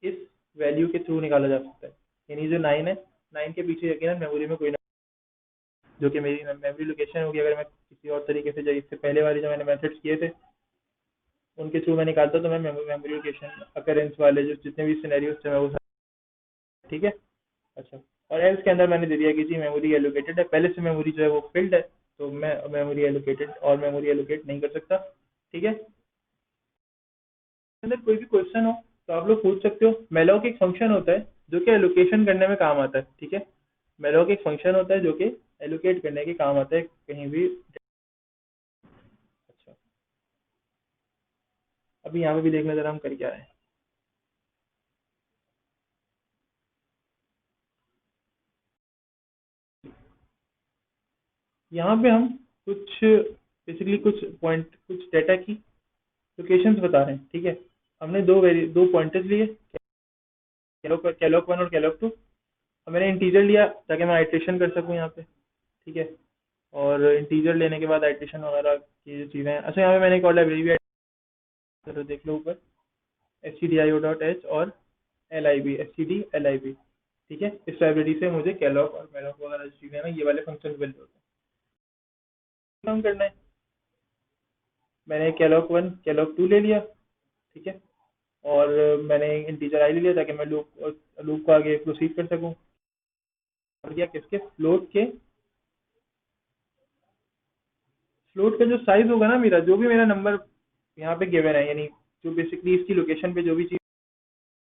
इस वैल्यू के थ्रू निकाला जा सकता है, यानी जो 9 है, 9 के पीछे यकीनन मेमोरी में कोई ना, जो कि मेरी मेमोरी लोकेशन होगी, अगर मैं किसी और तरीके से, जो इससे पहले वाले जो मैंने मेथड्स किए थे उनके थ्रू मैं निकालता, तो मैं मेमोरी लोकेशन अकरेंस वाले जो जितने भी सिनेरियोज थे मैं वो, ठीक है। अच्छा, और एल्स के अंदर मैंने दे दिया कि जी मेमोरी एलोकेटेड है, पहले से मेमोरी जो है वो फिल्ड है, तो मैं मेमोरी एलोकेटेड और मेमोरी एलोकेट नहीं कर सकता, ठीक है। अंदर कोई भी क्वेश्चन हो तो आप लोग पूछ सकते हो। मेलॉक एक फंक्शन होता है जो कि एलोकेशन करने में काम आता है, ठीक है। मेलॉक एक फंक्शन होता है जो कि एलोकेट करने के काम आता है कहीं भी। अच्छा, अभी यहाँ पे भी देखना जरा हम कर क्या रहे हैं। यहाँ पे हम कुछ बेसिकली कुछ पॉइंट, कुछ डेटा की लोकेशंस बता रहे हैं, ठीक है। हमने दो पॉइंटर्स लिए, कैलॉक 1 और कैलॉक 2, और मैंने इंटीजर लिया ताकि मैं आइट्रेशन कर सकूँ यहाँ पे, ठीक है। और इंटीजर लेने के बाद आइट्रेशन वगैरह की जो चीज़ें हैं, अच्छा यहाँ पे मैंने एक और लाइब्रेरी भी तो देख लो ऊपर, stdio.h और lib, ठीक है। इस लाइब्रेरी से मुझे कैलॉक और मेलॉक वगैरह जो चीज़ें हैं ना, ये वाले फंक्शन बिल्ड होते हैं। काम करना है, मैंने कैलॉक 2 ले लिया, ठीक है, और मैंने इंटीजर आई ले लिया ताकि मैं लूप को आगे प्रोसीड कर सकूँ। और क्या, किसके, फ्लोट का जो साइज होगा ना मेरा, जो भी मेरा नंबर यहाँ पे गिवन है, यानी जो बेसिकली इसकी लोकेशन पे जो भी चीज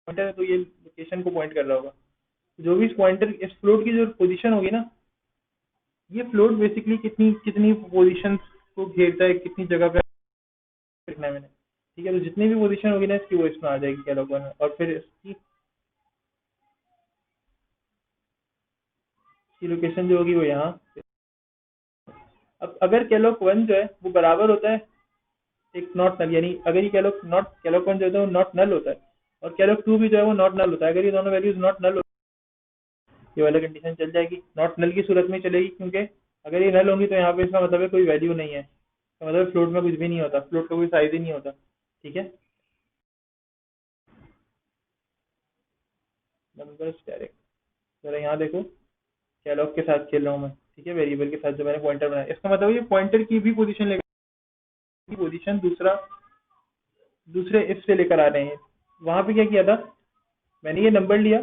पॉइंटर है, तो ये लोकेशन को पॉइंट कर रहा होगा, जो भी इस पॉइंटर इस फ्लोट की जो पोजीशन होगी ना, ये फ्लोट बेसिकली कितनी कितनी पोजीशन को घेरता है, कितनी जगह पे रखना है मैंने, ठीक है। तो जितनी भी पोजीशन होगी ना इसकी, वो इसमें आ जाएगी कैलॉग वन में, और फिर इसकी लोकेशन जो होगी वो यहाँ। अब अगर कैलॉग 1 जो है वो बराबर होता है एक नॉट नल, यानी अगर ये कैलॉग 1 जो है वो नॉट नल होता है, और कैलॉग 2 भी जो है वो नॉट नल होता है, अगर ये दोनों वैल्यूज नॉट नल, ये वाला कंडीशन चल जाएगी। नॉट नल की सूरत में चलेगी, क्योंकि अगर ये नल होंगी तो यहाँ पे इसका मतलब है कोई वैल्यू नहीं है, तो मतलब फ्लोट में कुछ भी नहीं होता, फ्लोट का कोई साइज ही नहीं होता, ठीक है। नंबर डायरेक्ट, जरा यहाँ देखो, कैलॉग के साथ खेल रहा हूँ मैं, ठीक है, वेरिएबल के साथ जो मैंने पॉइंटर बनाया, इसका मतलब ये पॉइंटर की भी पोजीशन लेकर, पोजीशन दूसरे इफ से लेकर आ रहे हैं। वहां पे क्या किया था, मैंने ये नंबर लिया,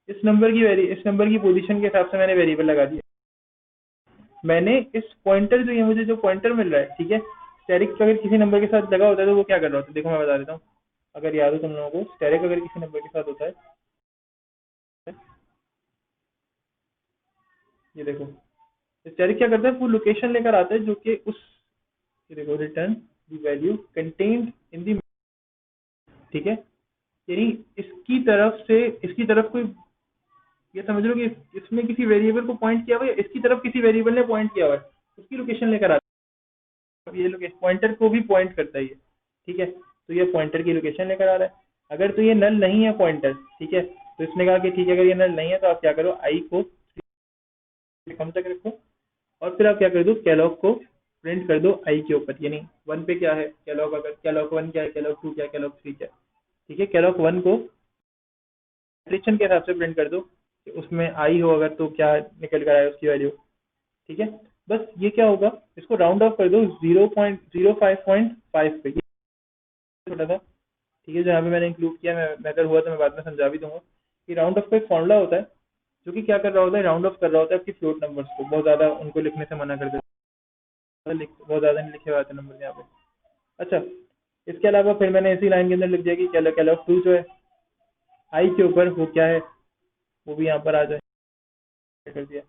इस नंबर की पोजीशन के हिसाब से मैंने वेरिएबल लगा दिया। मैंने इस पॉइंटर जो ये मुझे जो पॉइंटर मिल रहा है, ठीक है, स्टैरिक अगर किसी नंबर के साथ लगा होता है तो वो क्या कर रहा होता है, देखो मैं बता देता हूँ, अगर याद हो तुम लोगों को, स्टैरिक अगर किसी नंबर के साथ होता है, ये देखो, स्टैरिक क्या करता है, वो लोकेशन लेकर आता है जो कि उस, ये देखो, return the value contained in the, ठीक है, यानी इसकी तरफ कोई, ये समझ लो कि इसमें किसी वेरिएबल को पॉइंट किया हुआ है, इसकी तरफ किसी वेरिएबल ने पॉइंट किया हुआ है, उसकी लोकेशन लेकर आता है, ये लोकेशन पॉइंटर को भी पॉइंट करता है ये, ठीक है। तो ये पॉइंटर की लोकेशन लेकर आ रहा है। अगर तो ये नल नहीं है पॉइंटर, ठीक है, तो इसने कहा कि ठीक है, अगर ये नल नहीं है तो आप क्या करो, आई को कम तक रखो, और फिर आप क्या कर दो, कैलॉग को प्रिंट कर दो आई के ऊपर, यानी वन पे क्या है कैलॉग, अगर कैलॉग वन क्या है, कैलॉग टू क्या है, कैलॉग थ्री क्या है। ठीक है, कैलॉग वन को मैट्रिक्शन के हिसाब से प्रिंट कर दो कि उसमें आई हो अगर तो क्या निकल कर आए उसकी वैल्यू। ठीक है, बस ये क्या होगा, इसको राउंड ऑफ कर दो 0.05.5 पे, ये छोटा था। ठीक है, जो यहाँ पे मैंने इंक्लूड किया, मैं अगर हुआ तो मैं बाद में समझा भी दूंगा कि राउंड ऑफ का एक फॉर्मूला होता है जो कि क्या कर रहा होता है, राउंड ऑफ कर रहा होता है आपकी फ्लोट नंबर्स को, बहुत ज़्यादा उनको लिखने से मना कर देता है, बहुत ज़्यादा नहीं लिखे हुए आते नंबर यहाँ पे। अच्छा, इसके अलावा फिर मैंने इसी लाइन के अंदर लिख दिया कि कैलॉग टू जो है आई के ऊपर वो क्या है, वो भी यहाँ पर आ जाए, कर दिया।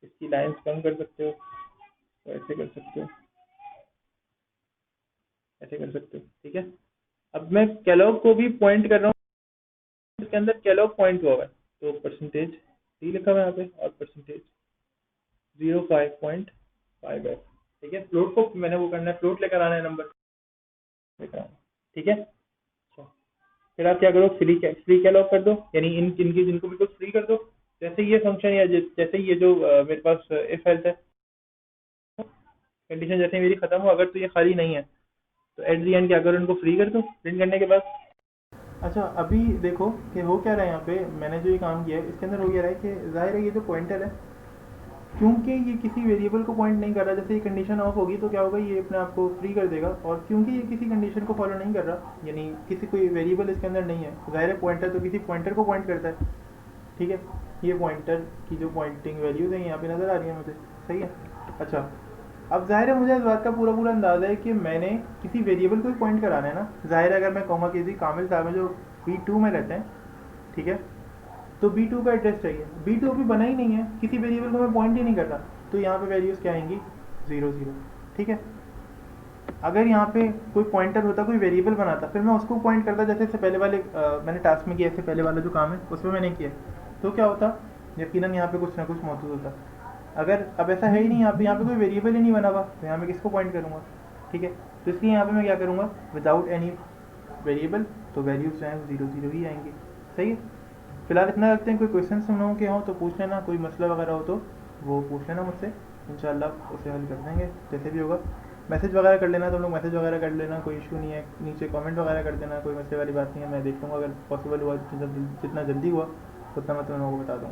इसकी लाइंस कम कर सकते हो, तो ऐसे कर सकते हो, ऐसे कर सकते हो। ठीक है, अब मैं कैलॉग को भी पॉइंट कर रहा हूँ, इसके अंदर कैलॉग पॉइंट हुआ है, तो परसेंटेज डी लिखा हुआ है यहाँ पे और परसेंटेज 05.5 है। ठीक है, फ्लोट को मैंने वो करना है, फ्लोट लेकर आना है, नंबर लेकर आना है। ठीक है, अच्छा, फिर आप क्या करो, फ्री कैलॉग कर दो, यानी इनकी जिनको बिल्कुल फ्री कर दो। जैसे ये फंक्शन या जैसे ये जो मेरे पास इफ हेल्थ है, कंडीशन जैसे ही मेरी खत्म हो, अगर तो ये खाली नहीं है तो एट दी एंड क्या करो, इनको फ्री कर दो प्रिंट करने के बाद। अच्छा, अभी देखो कि हो क्या रहा है यहाँ पे, मैंने जो ये काम किया है इसके अंदर हो क्या रहा है कि जाहिर है ये जो पॉइंटर है, क्योंकि ये किसी वेरिएबल को पॉइंट नहीं कर रहा, जैसे ये कंडीशन ऑफ होगी तो क्या होगा, ये अपने आप को फ्री कर देगा, और क्योंकि ये किसी कंडीशन को फॉलो नहीं कर रहा, यानी किसी कोई वेरिएबल इसके अंदर नहीं है, जाहिर है पॉइंटर तो किसी पॉइंटर को पॉइंट करता है। ठीक है, ये पॉइंटर की जो पॉइंटिंग वैल्यूज हैं यहाँ पे नज़र आ रही है मुझे, सही है। अच्छा, अब जाहिर है मुझे इस बात का पूरा पूरा अंदाज़ा है कि मैंने किसी वेरिएबल को पॉइंट कराना है ना। जाहिर है अगर मैं कहूँगा किसी कामिल साहब में जो B2 में रहते हैं, ठीक है, तो B2 का एड्रेस चाहिए, B2 अभी बना ही नहीं है, किसी वेरिएबल को मैं पॉइंट ही नहीं कर रहा, तो यहाँ पे वैल्यूज़ क्या आएंगी, 0 0। ठीक है, अगर यहाँ पे कोई पॉइंटर होता, कोई वेरिएबल बनाता, फिर मैं उसको पॉइंट करता, जैसे इससे पहले वाले मैंने टास्क में किया, इससे पहले वाला जो काम है उसमें मैंने किया, तो क्या होता, यकीनन यहाँ पे कुछ ना कुछ मौजूद होता। अगर अब ऐसा है ही नहीं, यहाँ पे कोई वेरिएबल ही नहीं बना हुआ, तो यहाँ मैं किसको पॉइंट करूँगा। ठीक है, तो इसलिए यहाँ पे मैं क्या करूँगा, विदाउट एनी वेरिएबल, तो वैल्यूज जो हैं 0 0 ही आएंगी। सही है, फिलहाल इतना रखते हैं, कोई क्वेश्चन तुम लोगों के हो तो पूछ लेना, कोई मसला वगैरह हो तो वो पूछ लेना मुझसे, इंशाल्लाह उसे हल कर देंगे जैसे भी होगा। मैसेज वगैरह कर लेना, तुम लोग मैसेज वगैरह कर लेना, कोई इशू नहीं है, नीचे कमेंट वगैरह कर देना, कोई मसले वाली बात नहीं है, मैं देख लूँगा, अगर पॉसिबल हुआ जितना जल्दी हुआ उतना मैं तुम लोगों को बता दूँगा।